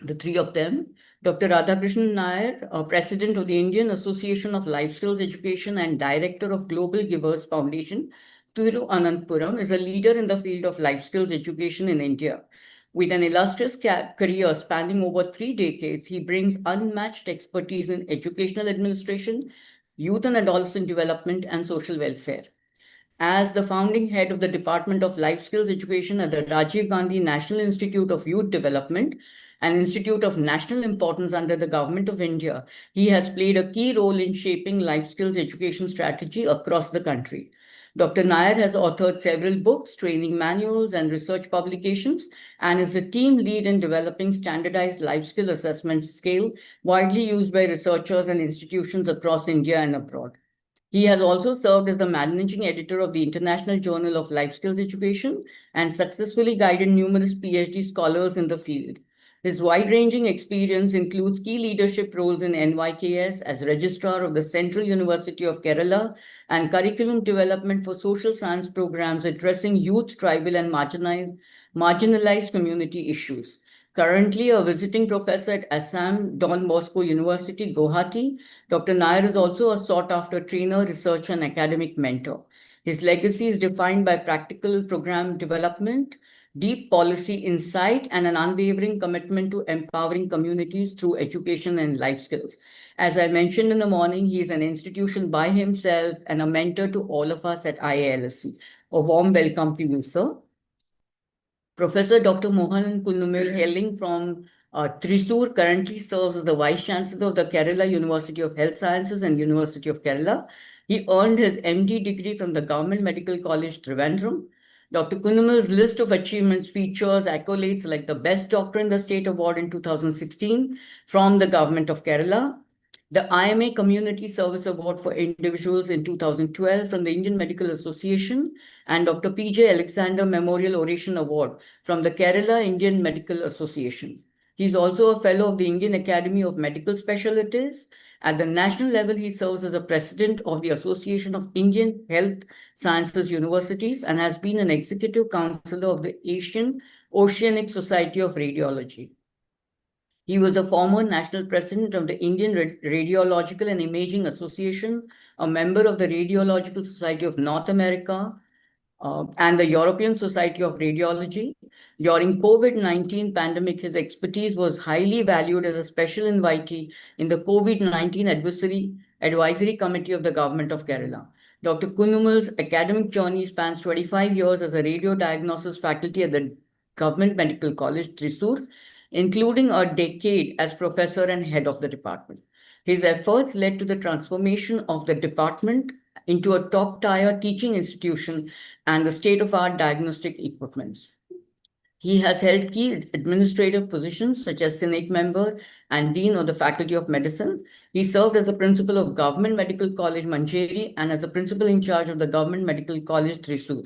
the three of them. Dr. Radhakrishnan Nair, President of the Indian Association of Life Skills Education and Director of Global Givers Foundation, Thiruvananthapuram, is a leader in the field of life skills education in India. With an illustrious career spanning over 3 decades, he brings unmatched expertise in educational administration, youth and adolescent development, and social welfare. As the founding head of the Department of Life Skills Education at the Rajiv Gandhi National Institute of Youth Development, an institute of national importance under the Government of India, he has played a key role in shaping life skills education strategy across the country. Dr. Nair has authored several books, training manuals, and research publications, and is the team lead in developing standardized life skill assessment scale widely used by researchers and institutions across India and abroad. He has also served as the managing editor of the International Journal of Life Skills Education and successfully guided numerous PhD scholars in the field. His wide-ranging experience includes key leadership roles in NYKS as Registrar of the Central University of Kerala and curriculum development for social science programs addressing youth, tribal, and marginalized community issues. Currently a visiting professor at Assam Don Bosco University, Guwahati, Dr. Nair is also a sought-after trainer, researcher, and academic mentor. His legacy is defined by practical program development, deep policy insight, and an unwavering commitment to empowering communities through education and life skills. As I mentioned in the morning, he is an institution by himself and a mentor to all of us at IALSC. A warm welcome to you, sir. Professor Dr. Mohanan Kunumil, hailing from Thrissur, currently serves as the Vice Chancellor of the Kerala University of Health Sciences and University of Kerala. He earned his MD degree from the Government Medical College, Trivandrum. Dr. Kunumil's list of achievements features accolades like the Best Doctor in the State Award in 2016 from the Government of Kerala, the IMA Community Service Award for Individuals in 2012 from the Indian Medical Association, and Dr. P.J. Alexander Memorial Oration Award from the Kerala Indian Medical Association. He is also a fellow of the Indian Academy of Medical Specialties. At the national level, he serves as a president of the Association of Indian Health Sciences Universities and has been an executive counselor of the Asian Oceanic Society of Radiology. He was a former national president of the Indian Radiological and Imaging Association, a member of the Radiological Society of North America, and the European Society of Radiology. During COVID-19 pandemic, his expertise was highly valued as a special invitee in the COVID-19 Advisory Committee of the Government of Kerala. Dr. Kunumil's academic journey spans 25 years as a radio diagnosis faculty at the Government Medical College, Thrissur, including a decade as professor and head of the department. His efforts led to the transformation of the department into a top-tier teaching institution and the state-of-art diagnostic equipments. He has held key administrative positions such as Senate member and Dean of the Faculty of Medicine. He served as a principal of Government Medical College, Mancheri, and as a principal in charge of the Government Medical College, Thrissur.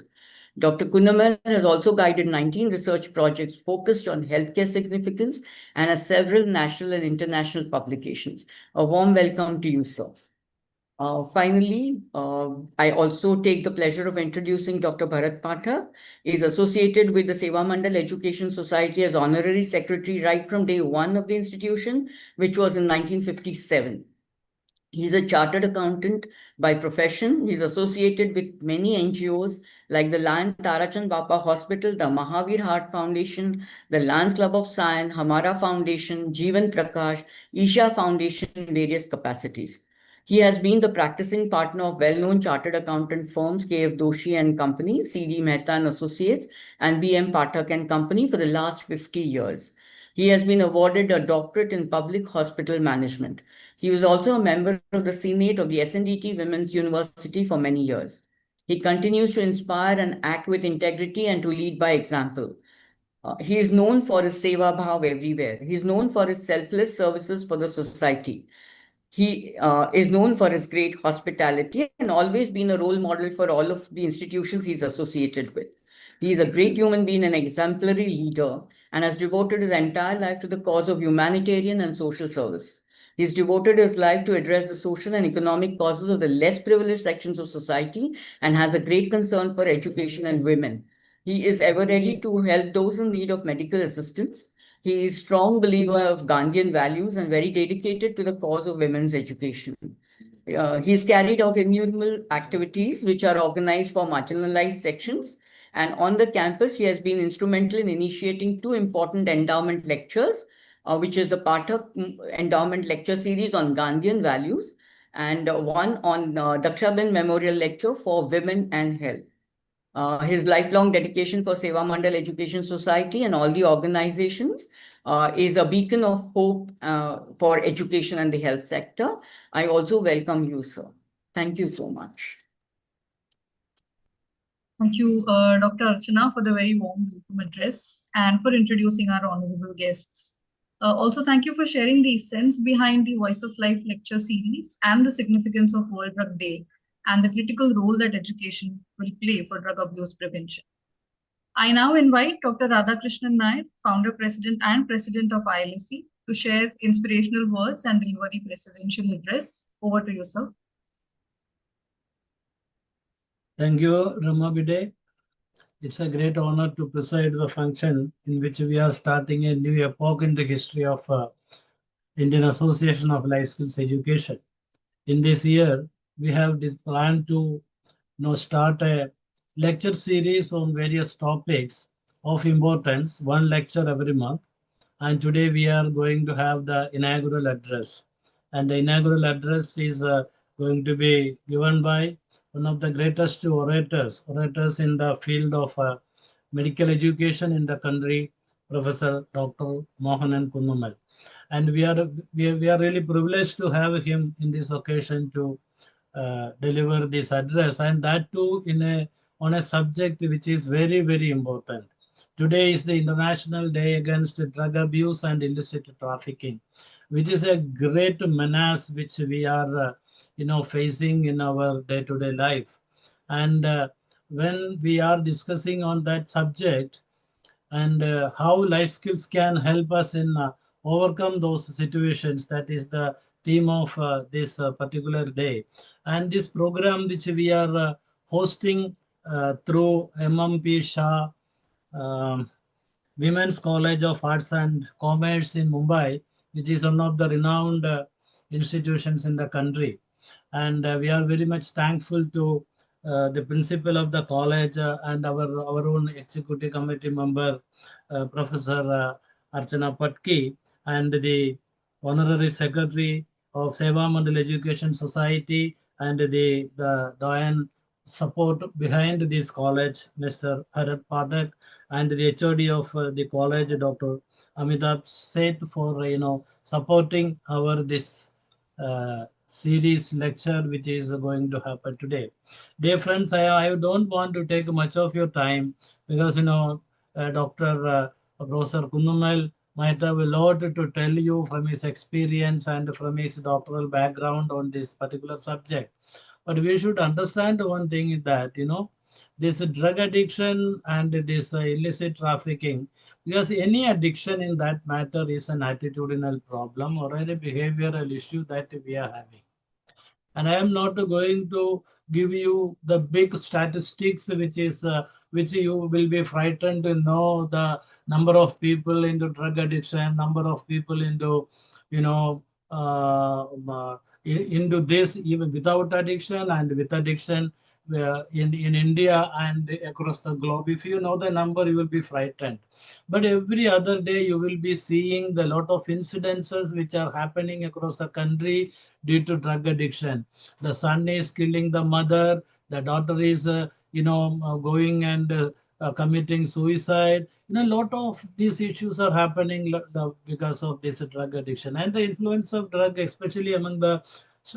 Dr. Kunumil has also guided 19 research projects focused on healthcare significance and has several national and international publications. A warm welcome to you, sir. Finally, I also take the pleasure of introducing Dr. Bharat Pathak. He is associated with the Seva Mandal Education Society as honorary secretary right from day one of the institution, which was in 1957. He's a chartered accountant by profession. He's associated with many NGOs like the Lion Tarachand Bapa Hospital, the Mahavir Heart Foundation, the Lions Club of Science, Hamara Foundation, Jeevan Prakash, Isha Foundation in various capacities. He has been the practicing partner of well-known chartered accountant firms KF Doshi and Company, CD Mehta and Associates, and BM Pathak and Company for the last 50 years. He has been awarded a doctorate in public hospital management. He was also a member of the Senate of the SNDT Women's University for many years. He continues to inspire and act with integrity and to lead by example. He is known for his seva bhav everywhere. He is known for his selfless services for the society. He is known for his great hospitality and always been a role model for all of the institutions he's associated with. He is a great human being, an exemplary leader, and has devoted his entire life to the cause of humanitarian and social service. He's devoted his life to address the social and economic causes of the less privileged sections of society and has a great concern for education and women. He is ever ready to help those in need of medical assistance. He is a strong believer of Gandhian values and very dedicated to the cause of women's education. He's carried out innumerable activities which are organized for marginalized sections. And on the campus, he has been instrumental in initiating two important endowment lectures, which is the Pathak Endowment Lecture Series on Gandhian values and one on Dakshaben Memorial Lecture for Women and Health. His lifelong dedication for Seva Mandal Education Society and all the organizations is a beacon of hope for education and the health sector. I also welcome you, sir. Thank you so much. Thank you, Dr. Archana, for the very warm welcome address and for introducing our honorable guests. Also, thank you for sharing the essence behind the Voice of Life lecture series and the significance of World Drug Day and the critical role that education will play for drug abuse prevention. I now invite Dr. Radhakrishnan Nair, founder, president, and president of ILSC, to share inspirational words and deliver the presidential address. Over to you, sir. Thank you, Rama Bide. It's a great honor to preside the function in which we are starting a new epoch in the history of Indian Association of Life Skills Education. In this year, we have planned to start a lecture series on various topics of importance, one lecture every month. And today we are going to have the inaugural address. And the inaugural address is going to be given by one of the greatest orators in the field of medical education in the country, Professor Dr. Mohanan Kunnumal. And we are really privileged to have him in this occasion to deliver this address, and that too on a subject which is very, very important. Today is the International Day Against Drug Abuse and Illicit Trafficking, which is a great menace which we are facing in our day-to-day life. And when we are discussing on that subject and how life skills can help us in overcome those situations, that is the theme of this particular day. And this program which we are hosting through MMP Shah Women's College of Arts and Commerce in Mumbai, which is one of the renowned institutions in the country. And we are very much thankful to the principal of the college and our own executive committee member, Professor Archana Patki, and the honorary secretary of Seva Mandal Education Society and the Doyen support behind this college, Mr. Harat Padak, and the HOD of the college, Dr. Amitabh Seth, for supporting our this series lecture which is going to happen today. Dear friends, I don't want to take much of your time because Dr. Professor Kunnumal might have a lot to tell you from his experience and from his doctoral background on this particular subject. But we should understand one thing is that, this drug addiction and this illicit trafficking, because any addiction in that matter is an attitudinal problem or a behavioral issue that we are having. And I am not going to give you the big statistics, which you will be frightened to know the number of people into drug addiction, number of people into, into this even without addiction and with addiction in India and across the globe. If you know the number, you will be frightened. But every other day, you will be seeing the lot of incidences which are happening across the country due to drug addiction. The son is killing the mother, the daughter is, going and committing suicide. A lot of these issues are happening because of this drug addiction, and the influence of drug, especially among the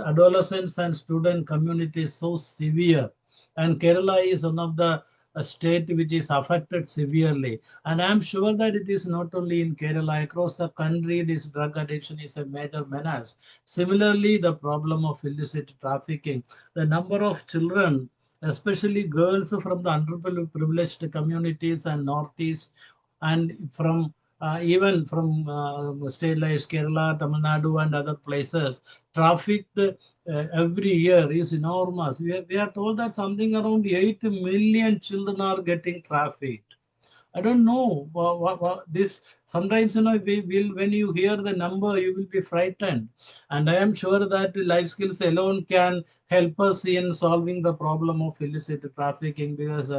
adolescents and student community, is so severe. And Kerala is one of the state which is affected severely. And I'm sure that it is not only in Kerala, across the country, this drug addiction is a major menace. Similarly, the problem of illicit trafficking, the number of children, especially girls from the underprivileged communities and Northeast, and from even from state like Kerala, Tamil Nadu, and other places, trafficked every year is enormous. We are told that something around 8 million children are getting trafficked. I don't know this. Sometimes, we will, when you hear the number, you will be frightened. And I am sure that life skills alone can help us in solving the problem of illicit trafficking, because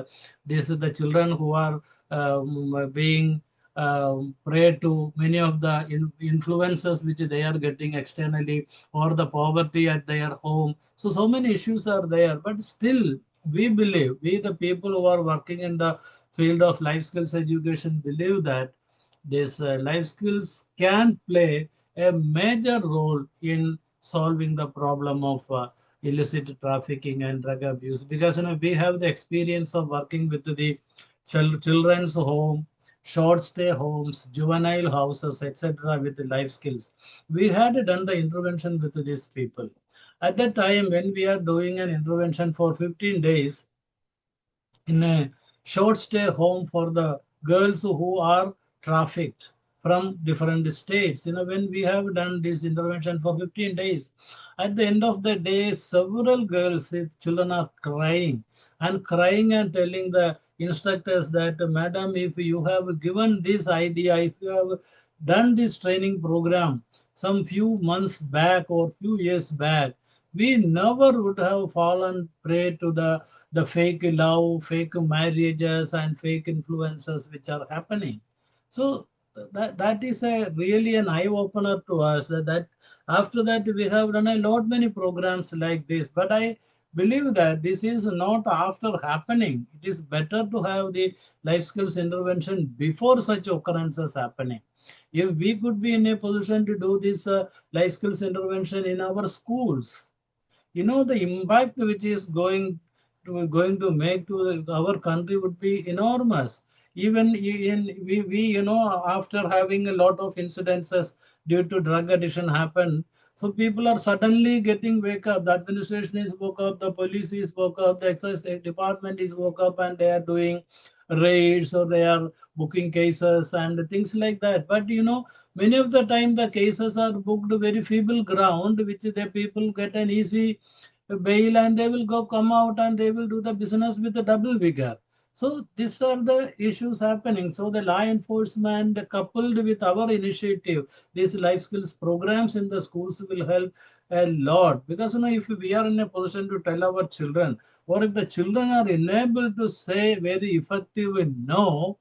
these are the children who are being prey to many of the influences which they are getting externally, or the poverty at their home. So many issues are there, but still we believe, we the people who are working in the field of life skills education, believe that these life skills can play a major role in solving the problem of illicit trafficking and drug abuse, because we have the experience of working with the children's home, short stay homes, juvenile houses, etc. with the life skills. We had done the intervention with these people. At that time, when we are doing an intervention for 15 days in a short stay home for the girls who are trafficked from different states. When we have done this intervention for 15 days, at the end of the day, several girls, children are crying and telling the instructors that, Madam, if you have given this idea, if you have done this training program some few months back or few years back, we never would have fallen prey to the fake love, fake marriages, and fake influences which are happening. So that is a really an eye opener to us. That after that we have done a lot many programs like this. But I believe that this is not after happening. It is better to have the life skills intervention before such occurrences happening. If we could be in a position to do this life skills intervention in our schools, the impact which is going to make to our country would be enormous. Even in we after having a lot of incidences due to drug addiction happen, so people are suddenly getting wake up. The administration is woke up, the police is woke up, the excise department is woke up, and they are doing raids, or they are booking cases and things like that. But many of the time the cases are booked very feeble ground, which the people get an easy bail, and they will come out, and they will do the business with a double vigor. So these are the issues happening. So the law enforcement, coupled with our initiative, these life skills programs in the schools, will help a lot. Because if we are in a position to tell our children, or if the children are enabled to say very effective no,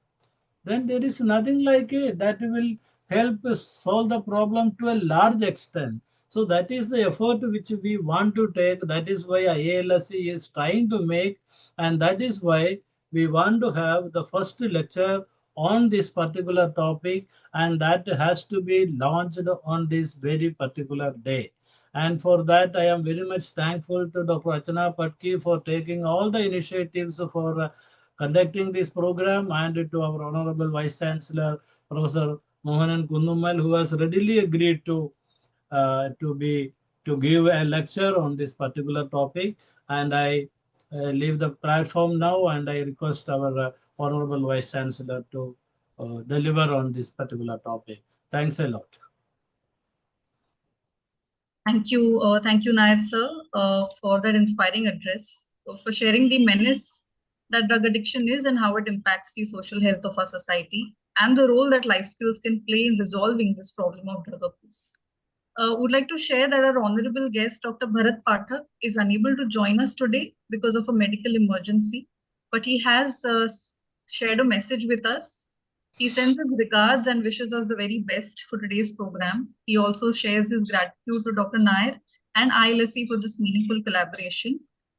then there is nothing like it that will help solve the problem to a large extent. So that is the effort which we want to take. That is why IALSE is trying to make, and that is why we want to have the first lecture on this particular topic, and that has to be launched on this very particular day. And for that, I am very much thankful to Dr. Archana Patki for taking all the initiatives for conducting this program, and to our Honorable Vice Chancellor, Professor Mohanan Kundumal, who has readily agreed to give a lecture on this particular topic. And I leave the platform now, and I request our Honorable Vice Chancellor to deliver on this particular topic. Thanks a lot. Thank you, Nair sir, for that inspiring address, for sharing the menace that drug addiction is and how it impacts the social health of our society, and the role that life skills can play in resolving this problem of drug abuse. Would like to share that our honorable guest, Dr. Bharat Pathak, is unable to join us today because of a medical emergency, but he has shared a message with us. He sends his regards and wishes us the very best for today's program. He also shares his gratitude to Dr. Nair and ILSE for this meaningful collaboration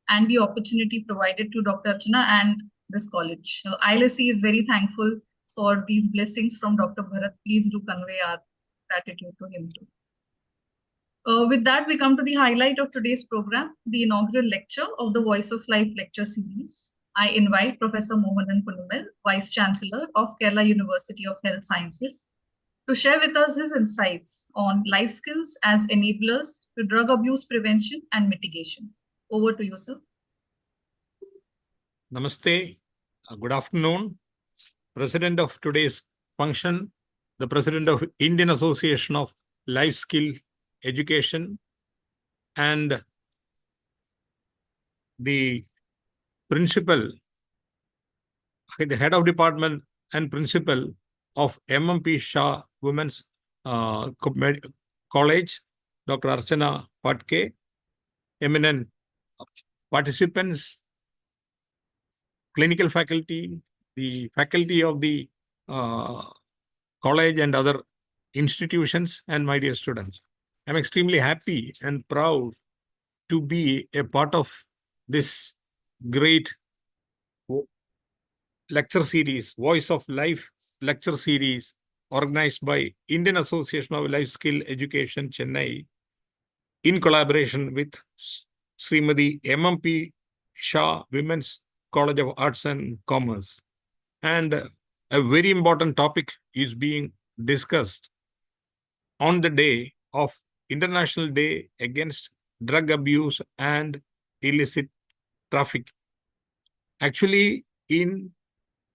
and the opportunity provided to Dr. Archana and this college. ILSC is very thankful for these blessings from Dr. Bharat. Please do convey our gratitude to him too. With that, we come to the highlight of today's program, the inaugural lecture of the Voice of Life lecture series. I invite Professor Mohanan Punumal, Vice Chancellor of Kerala University of Health Sciences, to share with us his insights on life skills as enablers to drug abuse prevention and mitigation. Over to you, sir. Namaste. Good afternoon. President of today's function, the President of Indian Association of Life Skill Education, and the principal, the head of department and principal of MMP Shah Women's College, Dr. Archana Patke, eminent participants, clinical faculty, the faculty of the college and other institutions, and my dear students. I'm extremely happy and proud to be a part of this great lecture series, Voice of Life lecture series, organized by Indian Association of Life Skill Education, Chennai, in collaboration with Srimati MMP Shah Women's College of Arts and Commerce. And a very important topic is being discussed on the day of International Day Against Drug Abuse and Illicit Trafficking. Actually, in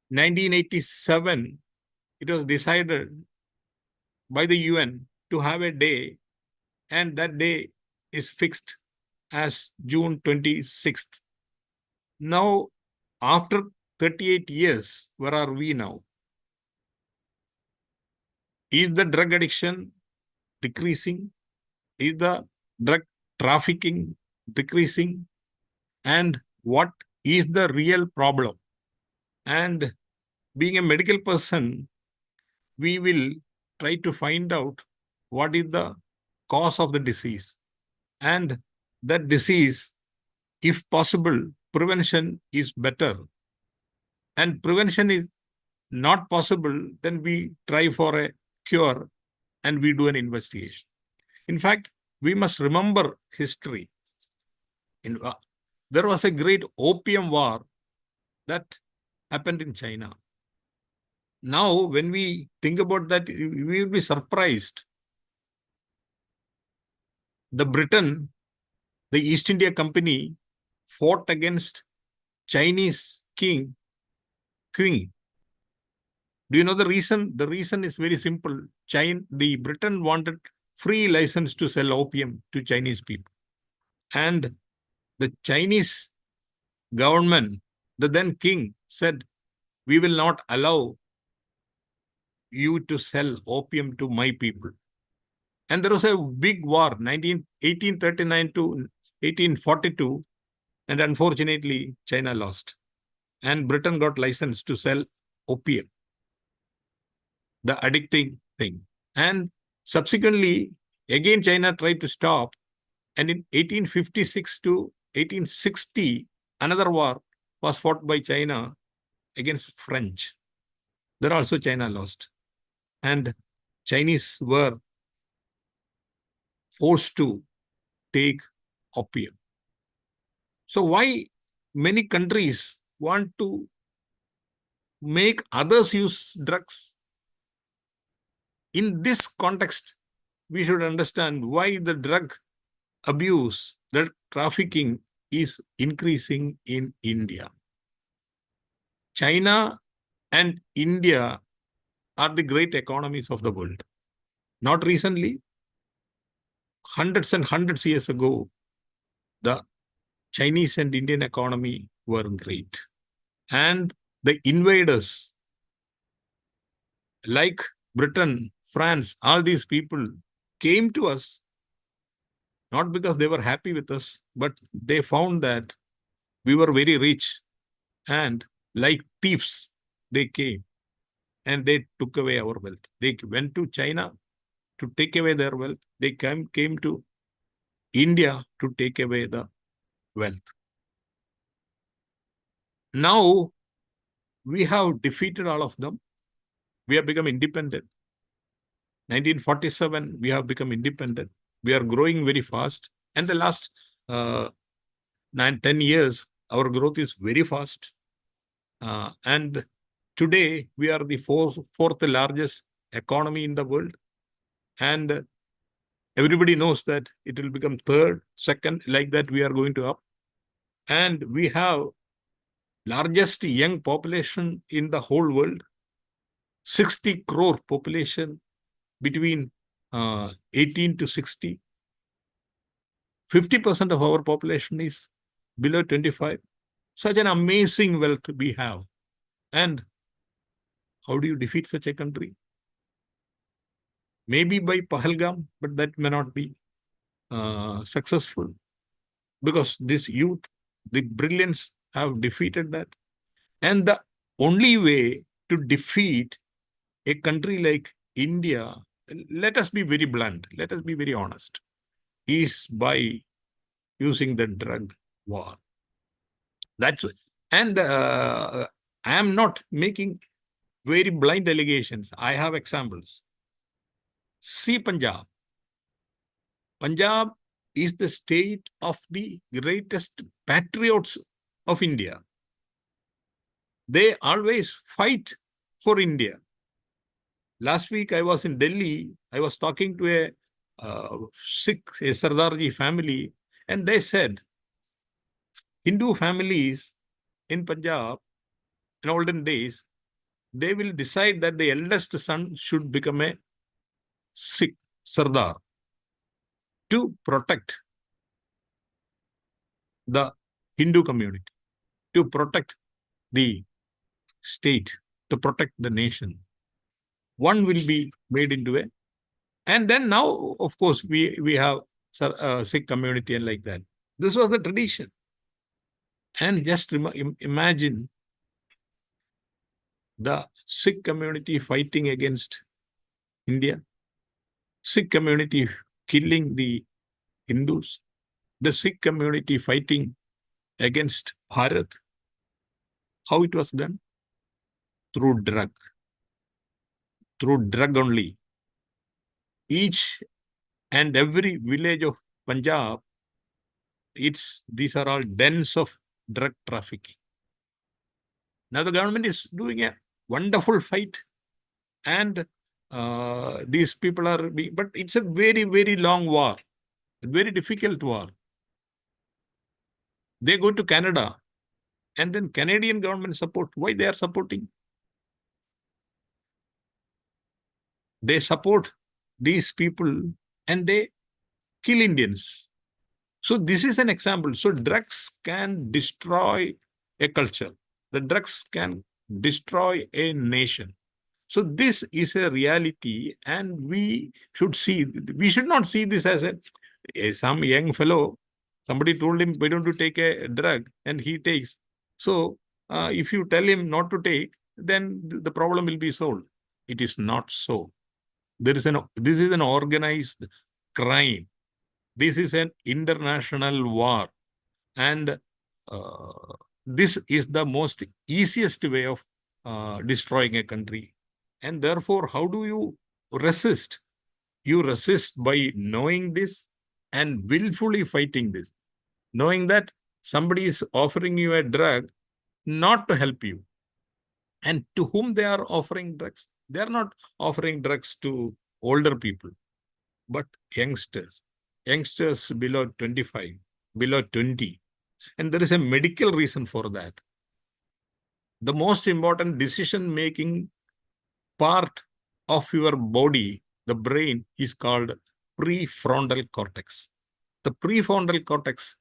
1987, it was decided by the UN to have a day, and that day is fixed as June 26th. Now, after 38 years, where are we now? Is the drug addiction decreasing? Is the drug trafficking decreasing? And what is the real problem? And being a medical person, we will try to find out what is the cause of the disease. And that disease, if possible, prevention is better. And prevention is not possible, then we try for a cure and we do an investigation. In fact, we must remember history. There was a great opium war that happened in China. Now, when we think about that, we will be surprised. The Britain, the East India Company, fought against Chinese king. Do you know the reason? The reason is very simple. The Britain wanted free license to sell opium to Chinese people. And the Chinese government, the then king, said, we will not allow you to sell opium to my people. And there was a big war, 1839 to 1842, and unfortunately, China lost. And Britain got license to sell opium, the addicting thing. And subsequently, again, China tried to stop. And in 1856 to 1860, another war was fought by China against French. There also China lost. And Chinese were forced to take opium. So why many countries want to make others use drugs? In this context, we should understand why the drug abuse, drug trafficking is increasing in India. China and India are the great economies of the world. Not recently, hundreds and hundreds of years ago, the Chinese and Indian economy were great. And the invaders, like Britain, France, all these people came to us not because they were happy with us, but they found that we were very rich, and like thieves, they came and they took away our wealth. They went to China to take away their wealth. They came to India to take away the wealth. Now, we have defeated all of them. We have become independent. 1947, we have become independent. We are growing very fast. And the last 9-10 years, our growth is very fast. And today, we are the fourth largest economy in the world. And everybody knows that it will become third, second, like that we are going to up. And we have largest young population in the whole world, 60 crore population between 18 to 60. 50% of our population is below 25. Such an amazing wealth we have. And how do you defeat such a country? Maybe by Pahalgam, but that may not be successful, because this youth, the brilliance, have defeated that. And the only way to defeat a country like India, let us be very blunt, let us be very honest, is by using the drug war. That's and I am not making very blind allegations. I have examples. See Punjab. Punjab is the state of the greatest patriots of India. They always fight for India. Last week I was in Delhi. I was talking to a Sikh, a Sardarji family, and they said Hindu families in Punjab in olden days, they will decide that the eldest son should become a Sikh Sardar to protect the Hindu community, to protect the state, to protect the nation. One will be made into a, and then now, of course, we have Sikh community and like that. This was the tradition. And just imagine the Sikh community fighting against India, Sikh community killing the Hindus, the Sikh community fighting against Bharat. How it was done? Through drug. Through drug only. Each and every village of Punjab, these are all dens of drug trafficking. Now the government is doing a wonderful fight, and these people are being, but it's a very, very long war, a very difficult war. They go to Canada, and then Canadian government support. Why they are supporting? They support these people and they kill Indians. So this is an example. So drugs can destroy a culture. The drugs can destroy a nation. So this is a reality, and we should not see this as some young fellow, somebody told him, why don't you take a drug, and he takes. So if you tell him not to take, then the problem will be solved. It is not so. This is an organized crime. This is an international war. And this is the most easiest way of destroying a country. And therefore, how do you resist? You resist by knowing this and willfully fighting this. Knowing that somebody is offering you a drug not to help you. And to whom they are offering drugs? They are not offering drugs to older people, but youngsters below 25, below 20. And there is a medical reason for that. The most important decision-making part of your body, the brain, is called prefrontal cortex. The prefrontal cortex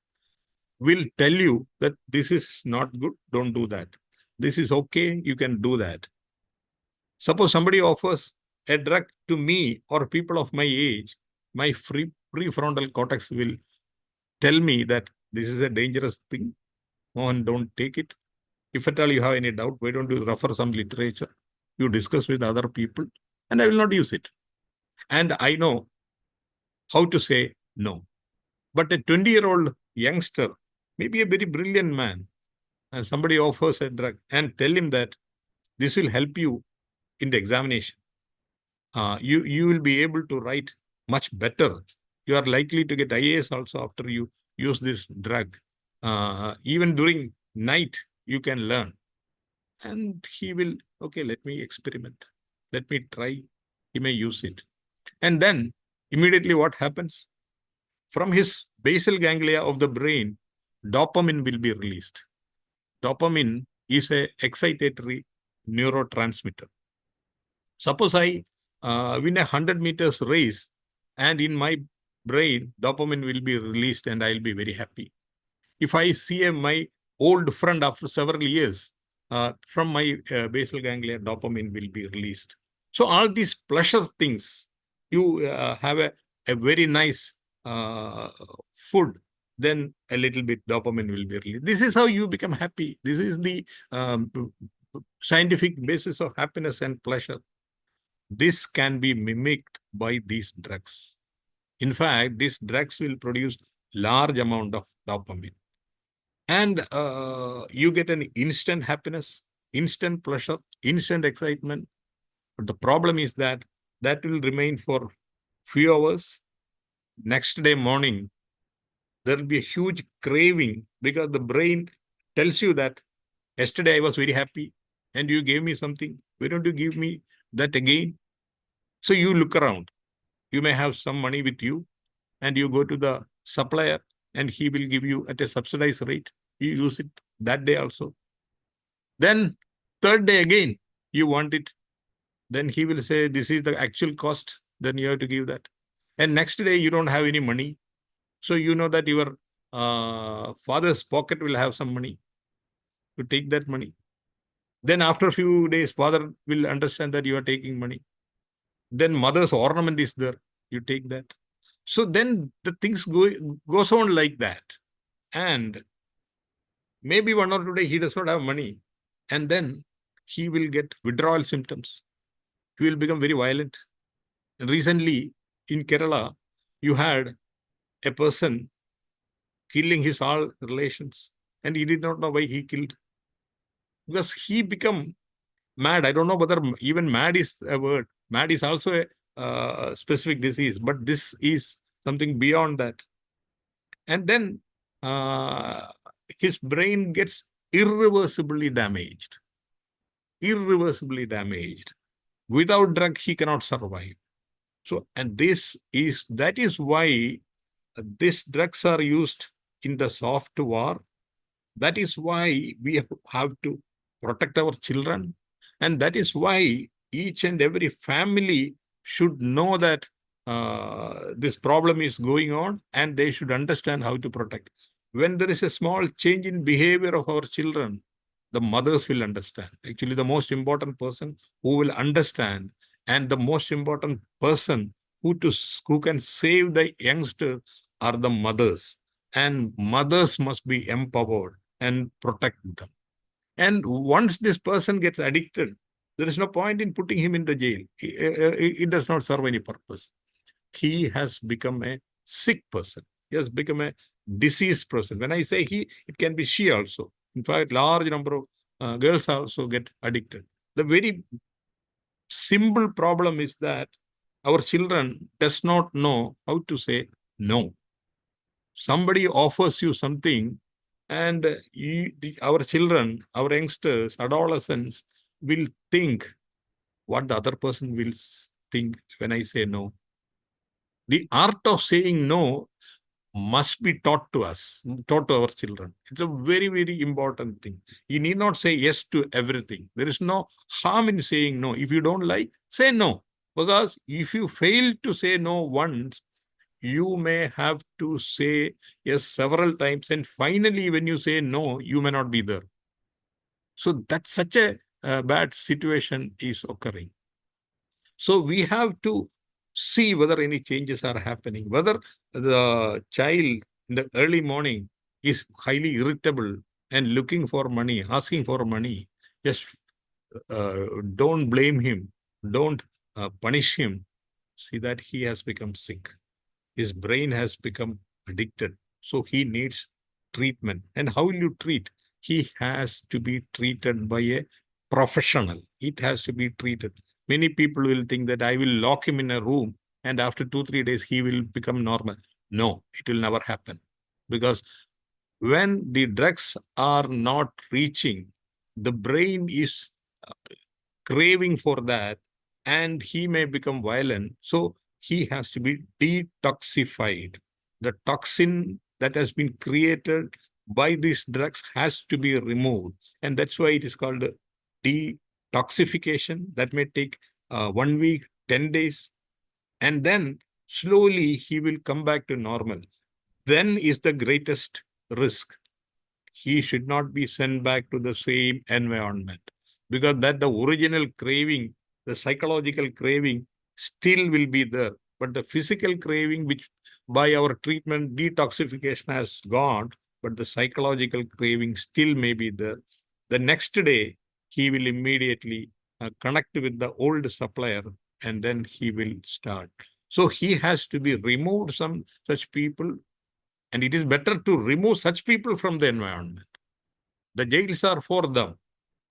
will tell you that this is not good, don't do that. This is okay, you can do that. Suppose somebody offers a drug to me or people of my age, my prefrontal cortex will tell me that this is a dangerous thing. Mohan, don't take it. If at all you have any doubt, why don't you refer some literature? You discuss with other people, and I will not use it. And I know how to say no. But a 20-year-old youngster, maybe a very brilliant man, and somebody offers a drug and tell him that This will help you in the examination. You will be able to write much better. You are likely to get IAS also after you use this drug. Even during night, you can learn. And he will, okay, let me experiment. Let me try. He may use it. And then immediately what happens? From his basal ganglia of the brain, dopamine will be released. Dopamine is a excitatory neurotransmitter. Suppose I win a 100 meters race, and in my brain, dopamine will be released and I'll be very happy. If I see my old friend after several years, from my basal ganglia, dopamine will be released. So all these pleasure things, you have a very nice food, then a little bit dopamine will be released. This is how you become happy. This is the scientific basis of happiness and pleasure. This can be mimicked by these drugs. In fact, these drugs will produce large amount of dopamine. And you get an instant happiness, instant pleasure, instant excitement. But the problem is that will remain for few hours. Next day morning, there will be a huge craving because the brain tells you that yesterday I was very happy and you gave me something. Why don't you give me that again? So you look around. You may have some money with you and you go to the supplier and he will give you at a subsidized rate. You use it that day also. Then third day again, you want it. Then he will say, this is the actual cost. Then you have to give that. And next day, you don't have any money. So you know that your father's pocket will have some money. You take that money. Then after a few days, father will understand that you are taking money. Then mother's ornament is there. You take that. So then the things goes on like that. And maybe 1 or 2 days he does not have money. And then he will get withdrawal symptoms. He will become very violent. And recently in Kerala, you had a person killing his all relations. And he did not know why he killed. Because he become mad. I don't know whether even mad is a word. Mad is also a specific disease. But this is something beyond that. And then his brain gets irreversibly damaged. Irreversibly damaged. Without drug, he cannot survive. So, and that is why these drugs are used in the soft war. That is why we have to protect our children. And that is why each and every family should know that this problem is going on and they should understand how to protect. When there is a small change in behavior of our children, the mothers will understand. Actually, the most important person who will understand and the most important person who can save the youngster are the mothers. And mothers must be empowered and protect them. And once this person gets addicted, there is no point in putting him in the jail. It does not serve any purpose. He has become a sick person. He has become a diseased person. When I say he, it can be she also. In fact, large number of girls also get addicted. The very simple problem is that our children does not know how to say no. Somebody offers you something and our children, our youngsters, adolescents will think what the other person will think when I say no. The art of saying no must be taught to us, taught to our children. It's a very, very important thing. You need not say yes to everything. There is no harm in saying no. If you don't like, say no. Because if you fail to say no once, you may have to say yes several times. And finally, when you say no, you may not be there. So that's such a bad situation is occurring. So we have to see whether any changes are happening, whether the child in the early morning is highly irritable and looking for money, asking for money. Just don't blame him. Don't punish him. See that he has become sick. His brain has become addicted. So he needs treatment. And how will you treat? He has to be treated by a professional. It has to be treated. Many people will think that I will lock him in a room and after 2-3 days he will become normal. No, it will never happen. Because when the drugs are not reaching, the brain is craving for that and he may become violent. So he has to be detoxified. The toxin that has been created by these drugs has to be removed. And that's why it is called detoxification. That may take 1 week, 10 days. And then slowly he will come back to normal. Then is the greatest risk. He should not be sent back to the same environment, because that the original craving, the psychological craving still will be there. But the physical craving, which by our treatment detoxification has gone, but the psychological craving still may be there. The next day, he will immediately connect with the old supplier and then he will start. So he has to be removed, some such people, and it is better to remove such people from the environment. The jails are for them.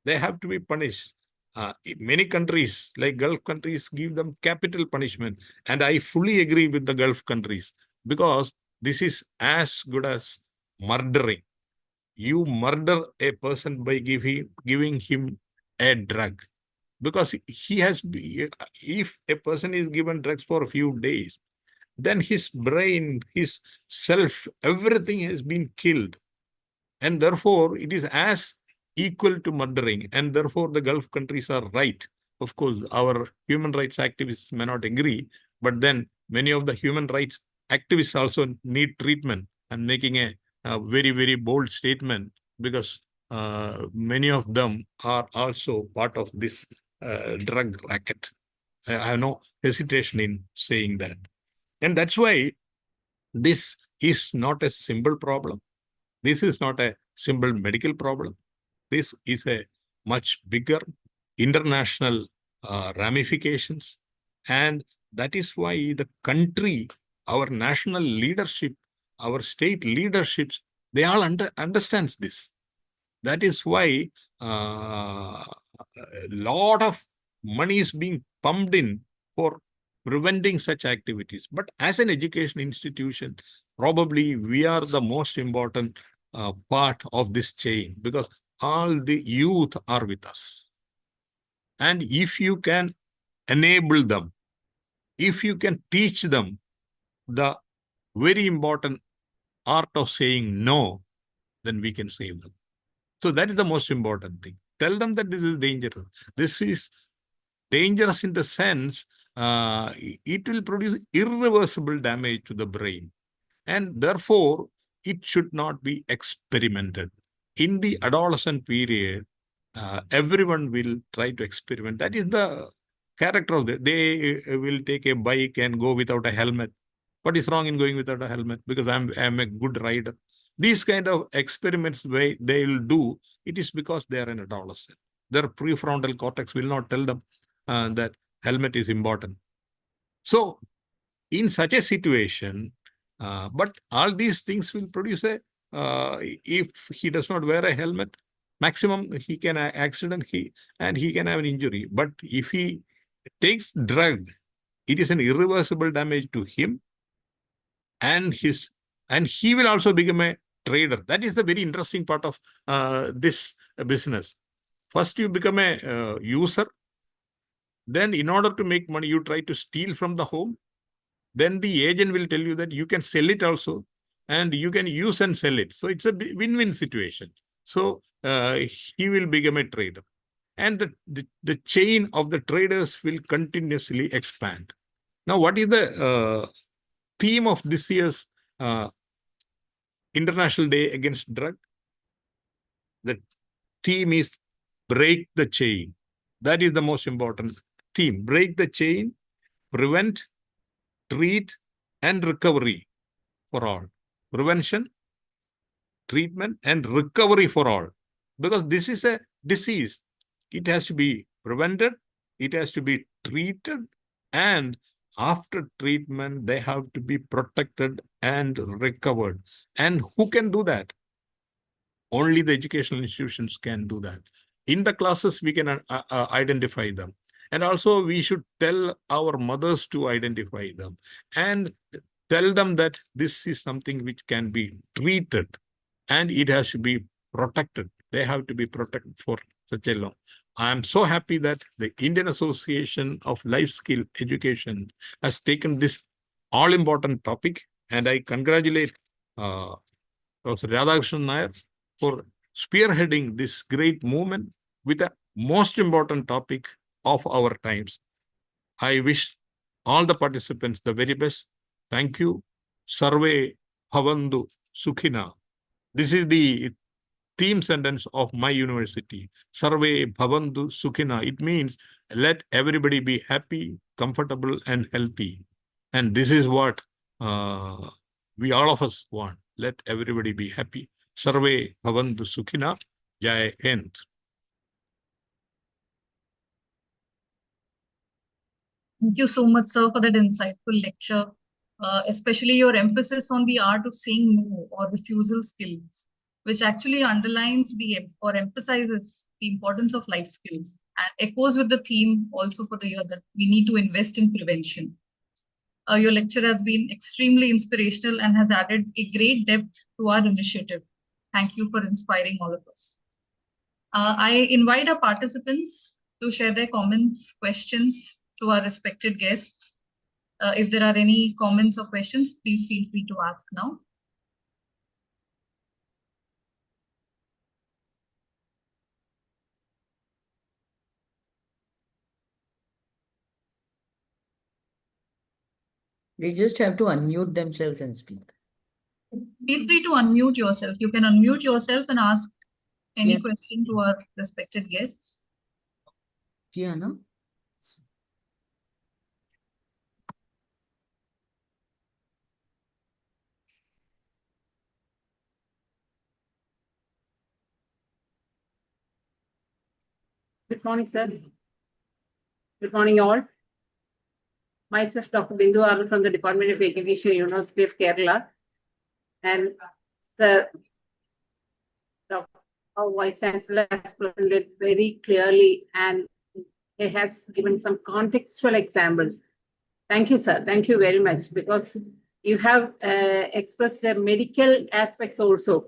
They have to be punished. Many countries, like Gulf countries, give them capital punishment. And I fully agree with the Gulf countries, because this is as good as murdering. You murder a person by giving him a drug. Because he has, if a person is given drugs for a few days, then his brain, his self, everything has been killed. And therefore, it is as equal to murdering. And therefore, the Gulf countries are right. Of course, our human rights activists may not agree, but then many of the human rights activists also need treatment. I'm making a very, very bold statement, because many of them are also part of this drug racket. I have no hesitation in saying that. And that's why this is not a simple problem. This is not a simple medical problem. This is a much bigger international ramifications. And that is why the country, our national leadership, our state leaderships, they all understands this. That is why a lot of money is being pumped in for preventing such activities. But as an education institution, probably we are the most important part of this chain, because all the youth are with us. And if you can enable them, if you can teach them the very important art of saying no, then we can save them. So that is the most important thing. Tell them that this is dangerous. This is dangerous in the sense it will produce irreversible damage to the brain. And therefore, it should not be experimented. In the adolescent period, everyone will try to experiment. That is the character of they will take a bike and go without a helmet. What is wrong in going without a helmet? Because I'm a good rider. These kind of experiments they will do, it is because they are an adolescent. Their prefrontal cortex will not tell them that helmet is important. So in such a situation, but all these things will produce a, if he does not wear a helmet, maximum he can accident, he can have an injury. But if he takes drug, it is an irreversible damage to him and he will also become a trader. That is the very interesting part of this business. First, you become a user. Then in order to make money, you try to steal from the home. Then the agent will tell you that you can sell it also, and you can use and sell it. So it's a win-win situation. So he will become a trader. And the chain of the traders will continuously expand. Now, what is the theme of this year's International Day Against Drug? The theme is break the chain. That is the most important theme. Break the chain, prevent, treat, and recovery for all. Prevention, treatment, and recovery for all. Because this is a disease. It has to be prevented, it has to be treated, and after treatment, they have to be protected and recovered. And who can do that? Only the educational institutions can do that. in the classes, we can identify them. And also we should tell our mothers to identify them and tell them that this is something which can be treated and it has to be protected. They have to be protected for such a long. I am so happy that the Indian Association of Life Skill Education has taken this all-important topic, and I congratulate Professor Radhakrishnan Nair for spearheading this great movement with the most important topic of our times. I wish all the participants the very best. Thank you. Sarve Bhavantu Sukhina. This is the theme sentence of my university. Sarve Bhavantu Sukhina. It means let everybody be happy, comfortable, and healthy. And this is what we all of us want. Let everybody be happy. Sarve Bhavantu Sukhina. Jai Hind. Thank you so much, sir, for that insightful lecture, especially your emphasis on the art of saying no or refusal skills, which actually underlines or emphasizes the importance of life skills and echoes with the theme also for the year that we need to invest in prevention. Your lecture has been extremely inspirational and has added a great depth to our initiative. Thank you for inspiring all of us. I invite our participants to share their comments, questions to our respected guests. If there are any comments or questions, please feel free to ask now. They just have to unmute themselves and speak. Feel free to unmute yourself. You can unmute yourself and ask any question to our respected guests. Yeah, no? Good morning, sir. Good morning, all. Myself, Dr. Bindu Arul from the Department of Education, University of Kerala. And sir, our Vice Chancellor has presented very clearly and he has given some contextual examples. Thank you, sir. Thank you very much, because you have expressed the medical aspects also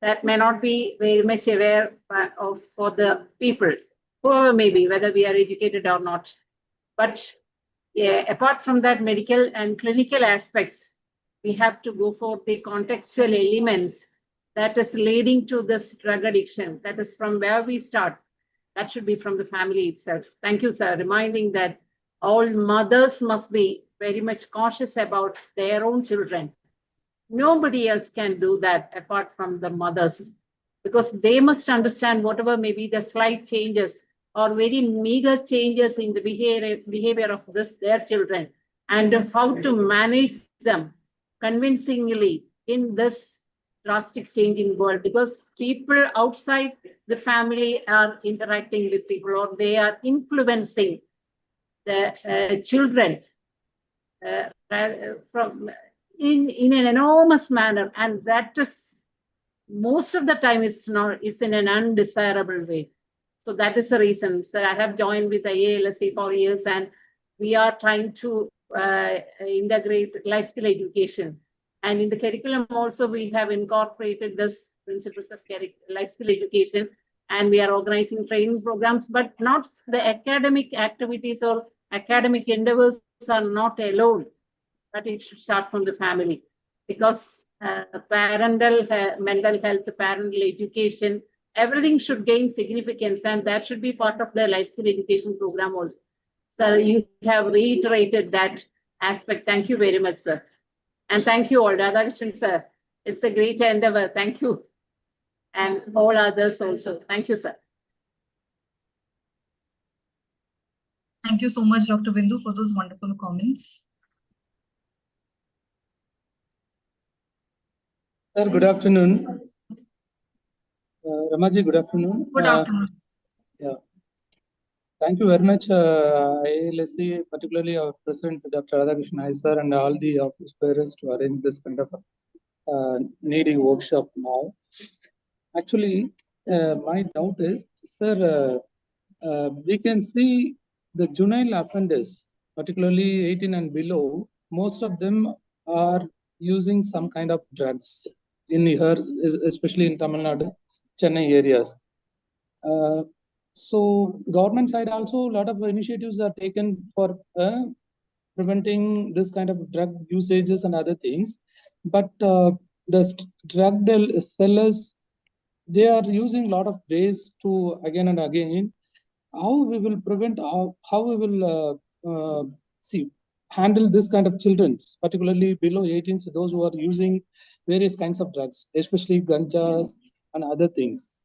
that may not be very much aware of for the people, whoever may be, whether we are educated or not. But apart from that medical and clinical aspects, we have to go for the contextual elements that is leading to this drug addiction. That is from where we start. That should be from the family itself. Thank you, sir, reminding that all mothers must be very much cautious about their own children. Nobody else can do that apart from the mothers, because they must understand whatever may be the slight changes or very meager changes in the behavior of their children, and how to manage them convincingly in this drastic changing world, because people outside the family are interacting with people or they are influencing the children from in an enormous manner, and that is most of the time it's in an undesirable way. So that is the reason. So I have joined with the IALSC for years, and we are trying to integrate life skill education. And in the curriculum also, we have incorporated this principles of life skill education, and we are organizing training programs, but not the academic activities or academic endeavors are not alone, but it should start from the family, because parental mental health, parental education, everything should gain significance, and that should be part of the life skill education program also. So you have reiterated that aspect. Thank you very much, sir. And thank you all, Radhakrishnan, sir. It's a great endeavor. Thank you. And all others also. Thank you, sir. Thank you so much, Dr. Bindu, for those wonderful comments. Sir, good afternoon. Ramaji, good afternoon. Good afternoon. Yeah. Thank you very much, IALSC, particularly our President, Dr. Radhakrishnan sir, and all the office bearers to arrange this kind of needy workshop now. Actually, my doubt is, Sir, we can see the juvenile offenders, particularly 18 and below, most of them are using some kind of drugs in here, especially in Tamil Nadu, Chennai areas. So government side also, a lot of initiatives are taken for preventing this kind of drug usages and other things. But the drug sellers, they are using a lot of ways to again and again. How we will prevent, how we will handle this kind of children, particularly below 18, so those who are using various kinds of drugs, especially ganjas and other things.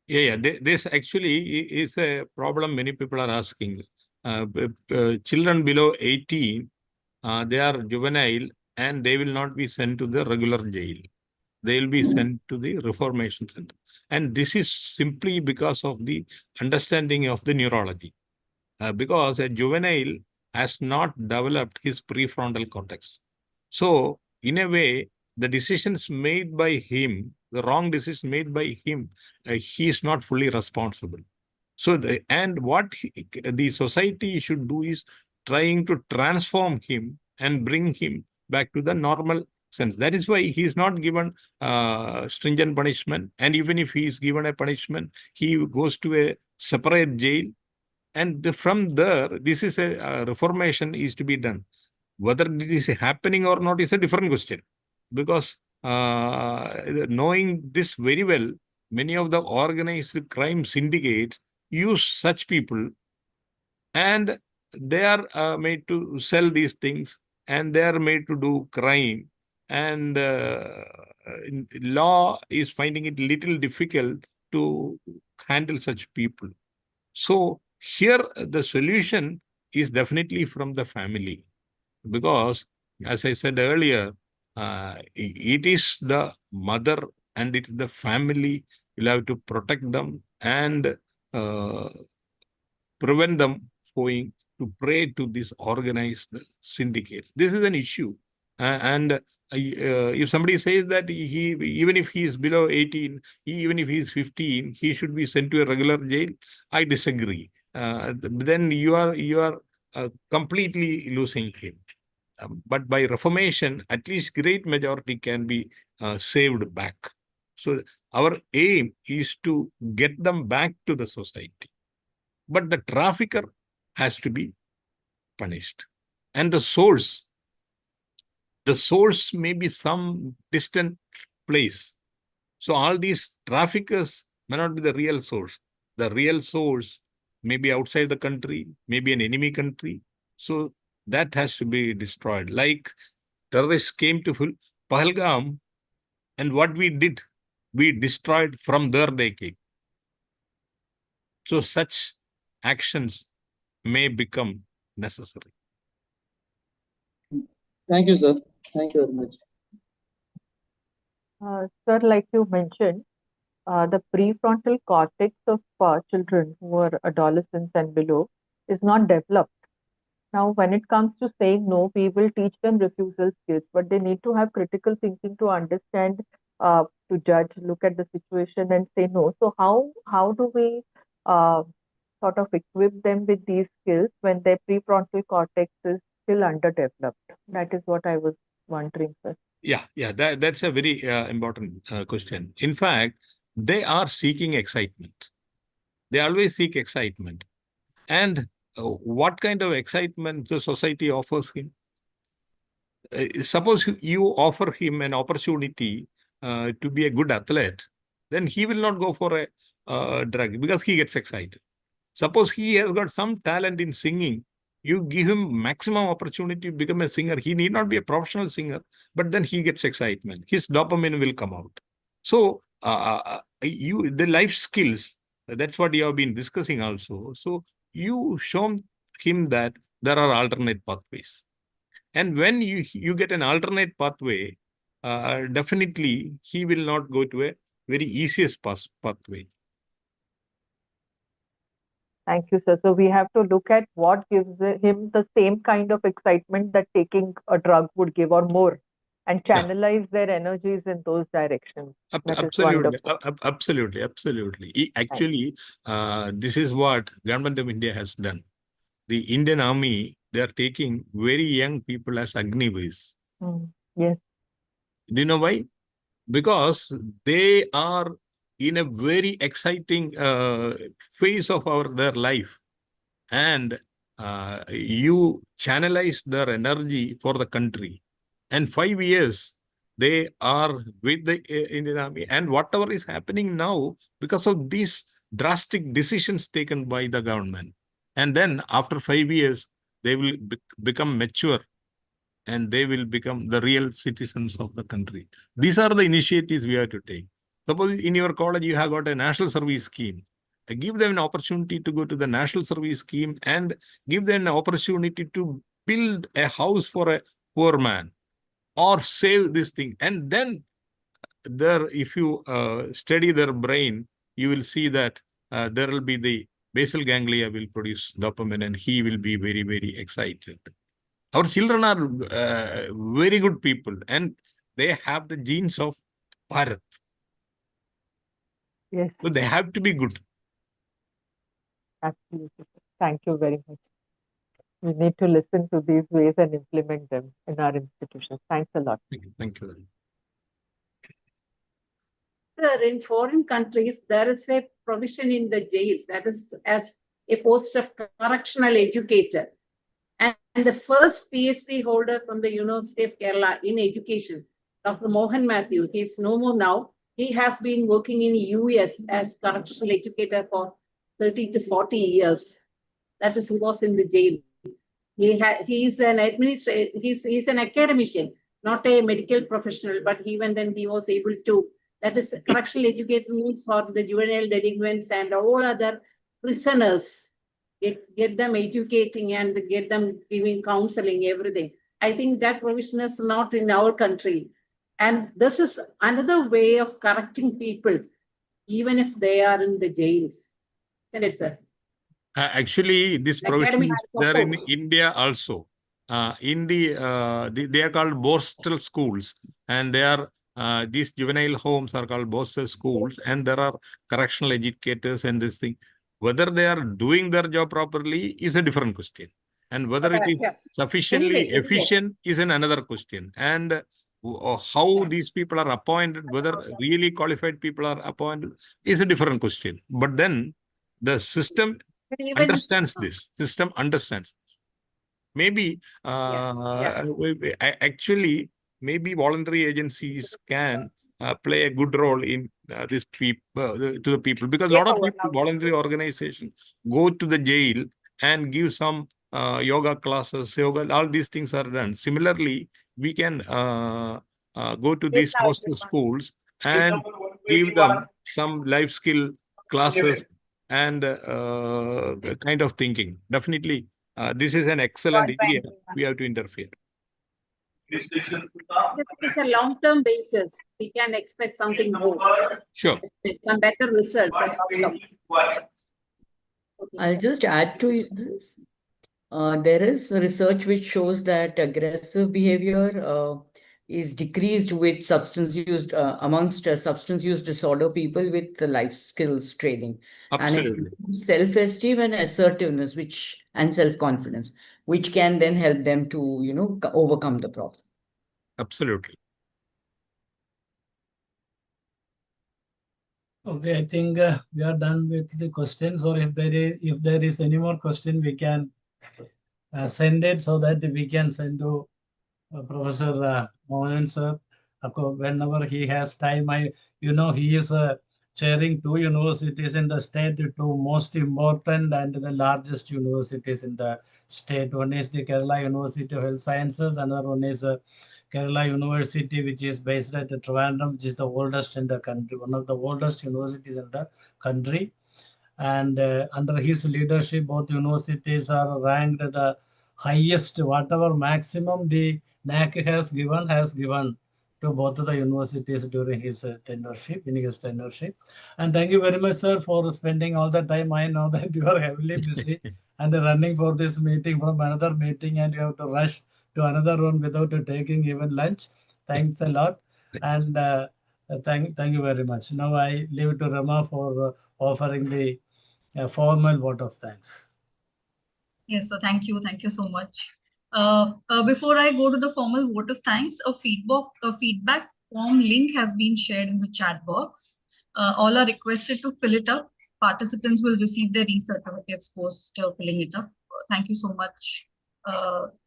Yeah. This actually is a problem many people are asking. Children below 18, they are juvenile and they will not be sent to the regular jail. They will be sent to the reformation center. And this is simply because of the understanding of the neurology. Because a juvenile has not developed his prefrontal cortex. So, in a way, the decisions made by him, the wrong decisions made by him, he is not fully responsible. So, what the society should do is trying to transform him and bring him back to the normal sense. That is why he is not given stringent punishment. And even if he is given a punishment, he goes to a separate jail. And from there, this is a reformation is to be done. Whether it is happening or not is a different question. Because knowing this very well, many of the organized crime syndicates use such people, and they are made to sell these things, and they are made to do crime. And law is finding it little difficult to handle such people. So here the solution is definitely from the family, because as I said earlier, it is the mother and it is the family will have to protect them and prevent them going to prey to these organized syndicates. This is an issue. And if somebody says that even if he is below 18, even if he is 15, he should be sent to a regular jail, I disagree. Then you are completely losing him. But by reformation, at least great majority can be saved back. So our aim is to get them back to the society. But the trafficker has to be punished. And the source may be some distant place. So all these traffickers may not be the real source. The real source may be outside the country, maybe an enemy country. So that has to be destroyed. Like terrorists came to Pahalgam, and what we did, we destroyed from there they came. So such actions may become necessary. Thank you, sir. Thank you very much. Sir, like you mentioned, the prefrontal cortex of children who are adolescents and below is not developed. Now, when it comes to saying no, we will teach them refusal skills, but they need to have critical thinking to understand, to judge, look at the situation and say no. So how do we sort of equip them with these skills when their prefrontal cortex is still underdeveloped? That is what I was wondering, sir. Yeah, that's a very important question. In fact, they are seeking excitement. They always seek excitement. And what kind of excitement the society offers him? Suppose you offer him an opportunity to be a good athlete, then he will not go for a drug because he gets excited. Suppose he has got some talent in singing, you give him maximum opportunity to become a singer. He need not be a professional singer, but then he gets excitement. His dopamine will come out. So the life skills, that's what you have been discussing also. So you show him that there are alternate pathways. And when you get an alternate pathway, definitely he will not go to a very easiest pathway. Thank you, sir. So we have to look at what gives him the same kind of excitement that taking a drug would give or more. and channelize their energies in those directions. That is Absolutely, wonderful. absolutely, absolutely. Actually, this is what government of India has done. The Indian Army, they are taking very young people as Agniveers. Yes. Do you know why? Because they are in a very exciting phase of their life, and you channelize their energy for the country. And 5 years they are with the Indian Army, and whatever is happening now because of these drastic decisions taken by the government, and then after 5 years they will become mature and they will become the real citizens of the country. These are the initiatives we have to take. Suppose in your college you have got a national service scheme. Give them an opportunity to go to the national service scheme and give them an opportunity to build a house for a poor man or save this thing. And then there, if you study their brain, you will see that there will be the basal ganglia will produce dopamine and he will be very, very excited. Our children are very good people and they have the genes of Bharat. Yes. So they have to be good. Absolutely. Thank you very much. We need to listen to these ways and implement them in our institutions. Thanks a lot. Thank you. Sir, in foreign countries, there is a provision in the jail that is as a post of correctional educator. And the first PhD holder from the University of Kerala in education, Dr. Mohan Matthew, he is no more now. He has been working in US as correctional educator for 30 to 40 years. That is, he was in the jail. He's an administrator, he's an academician, not a medical professional, but even then he was able to, that is, correctional educator means for the juvenile delinquents and all other prisoners, get them educating and get them giving counseling, everything. I think that provision is not in our country. And this is another way of correcting people, even if they are in the jails. Isn't it, sir? Actually, this provision is there in India also. They are called Borstal schools, and they are these juvenile homes are called Borstal schools, and there are correctional educators and this thing. Whether they are doing their job properly is a different question, and whether it is sufficiently efficient is another question. And how these people are appointed, whether really qualified people are appointed, is a different question. But then the system understands this. System understands this. Maybe actually, maybe voluntary agencies can play a good role in this to the people, because a lot of people, voluntary organizations go to the jail and give some yoga classes, all these things are done. Similarly, we can go to these hostel schools and give them some life skill classes and kind of thinking. Definitely, this is an excellent area. We have to interfere. If it is a long-term basis, we can expect something more. Sure. Some better result. I'll just add to this. There is research which shows that aggressive behavior is decreased with substance use amongst substance use disorder people with the life skills training. Absolutely. And self-esteem and assertiveness, and self-confidence, which can then help them to, overcome the problem. Absolutely. Okay, I think we are done with the questions, or if there is any more question, we can send it so that we can send to Professor Mohan sir. Whenever he has time, he is chairing 2 universities in the state, 2 most important and the largest universities in the state. One is the Kerala University of Health Sciences, another one is Kerala University, which is based at Trivandrum, which is the oldest in the country, one of the oldest universities in the country. And under his leadership, both universities are ranked the highest, whatever maximum the NAC has given to both of the universities during his tenureship. And thank you very much, sir, for spending all the time. I know that you are heavily busy and running for this meeting from another meeting, and you have to rush to another one without taking even lunch. Thanks a lot. And thank you very much. Now I leave it to Rama for offering the formal vote of thanks. Yes, so thank you so much. Before I go to the formal vote of thanks, a feedback form link has been shared in the chat box. All are requested to fill it up. Participants will receive their e-certificates post filling it up. Thank you so much,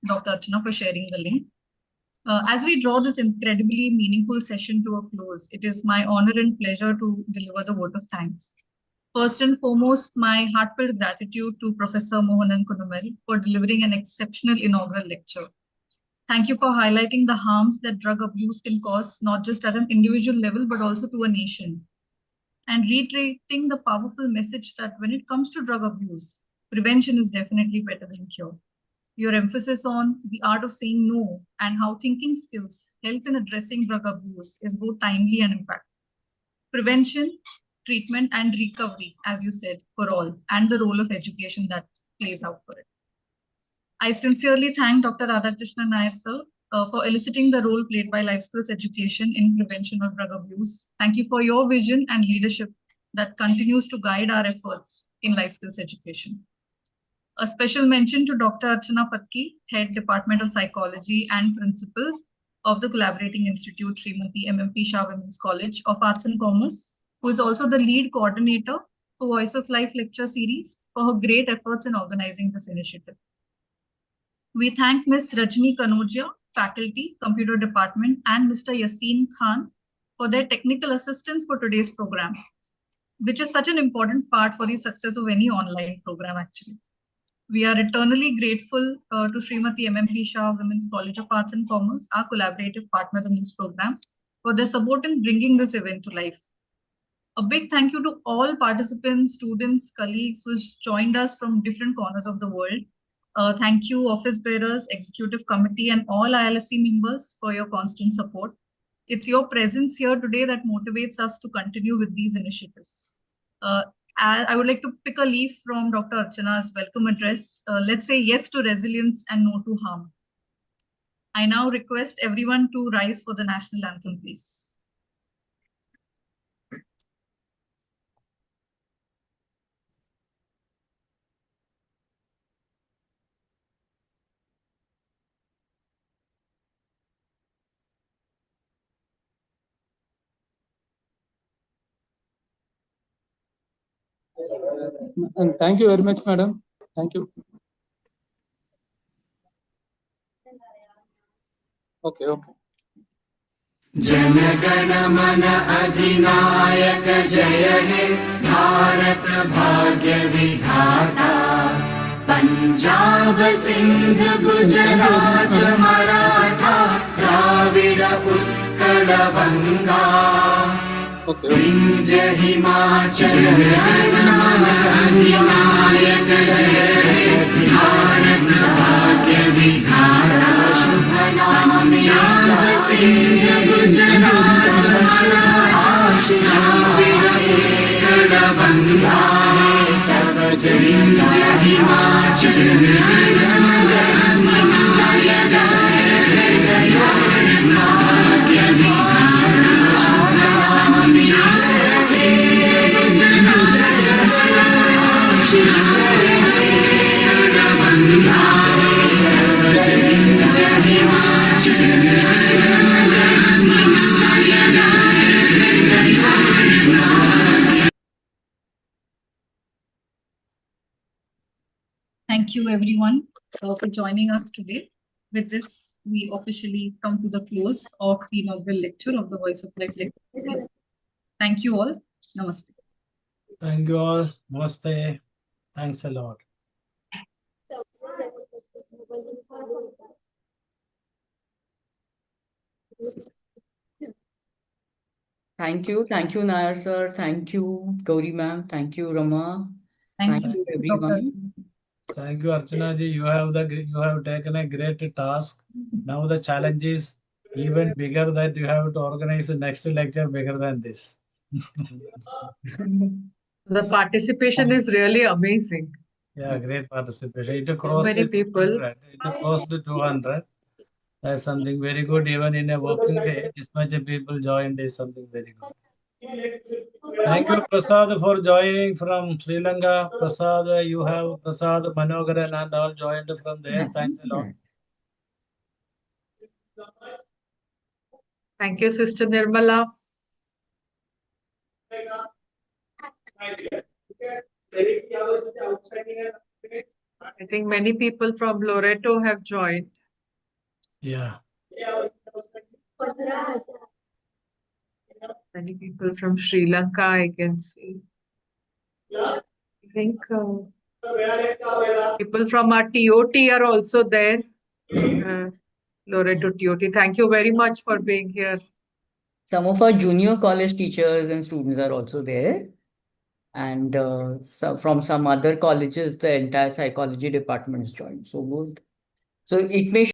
Dr. Archana, for sharing the link. As we draw this incredibly meaningful session to a close, it is my honor and pleasure to deliver the vote of thanks. First and foremost, my heartfelt gratitude to Professor Mohanan Kunumel for delivering an exceptional inaugural lecture. Thank you for highlighting the harms that drug abuse can cause, not just at an individual level, but also to a nation. And reiterating the powerful message that when it comes to drug abuse, prevention is definitely better than cure. Your emphasis on the art of saying no and how thinking skills help in addressing drug abuse is both timely and impactful. Prevention, treatment, and recovery, as you said, for all, and the role of education that plays out for it. I sincerely thank Dr. Radhakrishnan Nair, sir, for eliciting the role played by life skills education in prevention of drug abuse. Thank you for your vision and leadership that continues to guide our efforts in life skills education. A special mention to Dr. Archana Patki, Head Department of Psychology and Principal of the Collaborating Institute, Srimati MMP Shah Women's College of Arts and Commerce, who is also the lead coordinator for Voice of Life lecture series, for her great efforts in organizing this initiative. We thank Ms. Rajni Kanodia, Faculty, Computer Department, and Mr. Yassine Khan for their technical assistance for today's program, which is such an important part for the success of any online program, actually. We are eternally grateful to Srimati MMP Shah Women's College of Arts and Commerce, our collaborative partner in this program, for their support in bringing this event to life. A big thank you to all participants, students, colleagues who joined us from different corners of the world. Thank you, office bearers, executive committee, and all ILSC members for your constant support. It's your presence here today that motivates us to continue with these initiatives. I would like to pick a leaf from Dr. Archana's welcome address. Let's say yes to resilience and no to harm. I now request everyone to rise for the national anthem, please. And thank you very much, madam. Thank you. Okay. Jana Gana मन अधिनायक जय हे भारत भाग्य विधाता पंजाब सिंध गुजरात मराठा द्राविड उत्कल बंगा विंध्य हिमाचल गण मन अधिनायक जय हे भारत भाग्य विधाता शुभ नाम पंजाब सिंध गुजरात आशीष विड़ बंधा तब विंध्य हिमाचल गण मन अधिनायक जय जय भाग्य विधाता शुभ नाम पंजाब सिंध गुजरात आशीष विड़ बंधा Thank you, everyone, for joining us today. With this, we officially come to the close of the inaugural lecture of the Voice of Life lecture. Thank you all. Namaste. Thank you all. Namaste. Thanks a lot. Thank you, Nair sir. Thank you, Gauri ma'am. Thank you, Rama. Thank you, everyone. Thank you, Archana ji. You have taken a great task. Now the challenge is even bigger, that you have to organize the next lecture bigger than this. The participation is really amazing. Yeah, great participation. It crossed many people. 200. It crossed 200. That's something very good. Even in a working day, this much of people joined is something very good. Thank you, Prasad, for joining from Sri Lanka. Prasad, you have Prasad, Manogaran, and all joined from there. Thanks a lot. Thank you, Sister Nirmala. I think many people from Loreto have joined. Yeah. Many people from Sri Lanka, I can see. I think people from our TOT are also there. Loreto TOT. Thank you very much for being here. Some of our junior college teachers and students are also there. And from some other colleges, the entire psychology department is joined. So good. So it may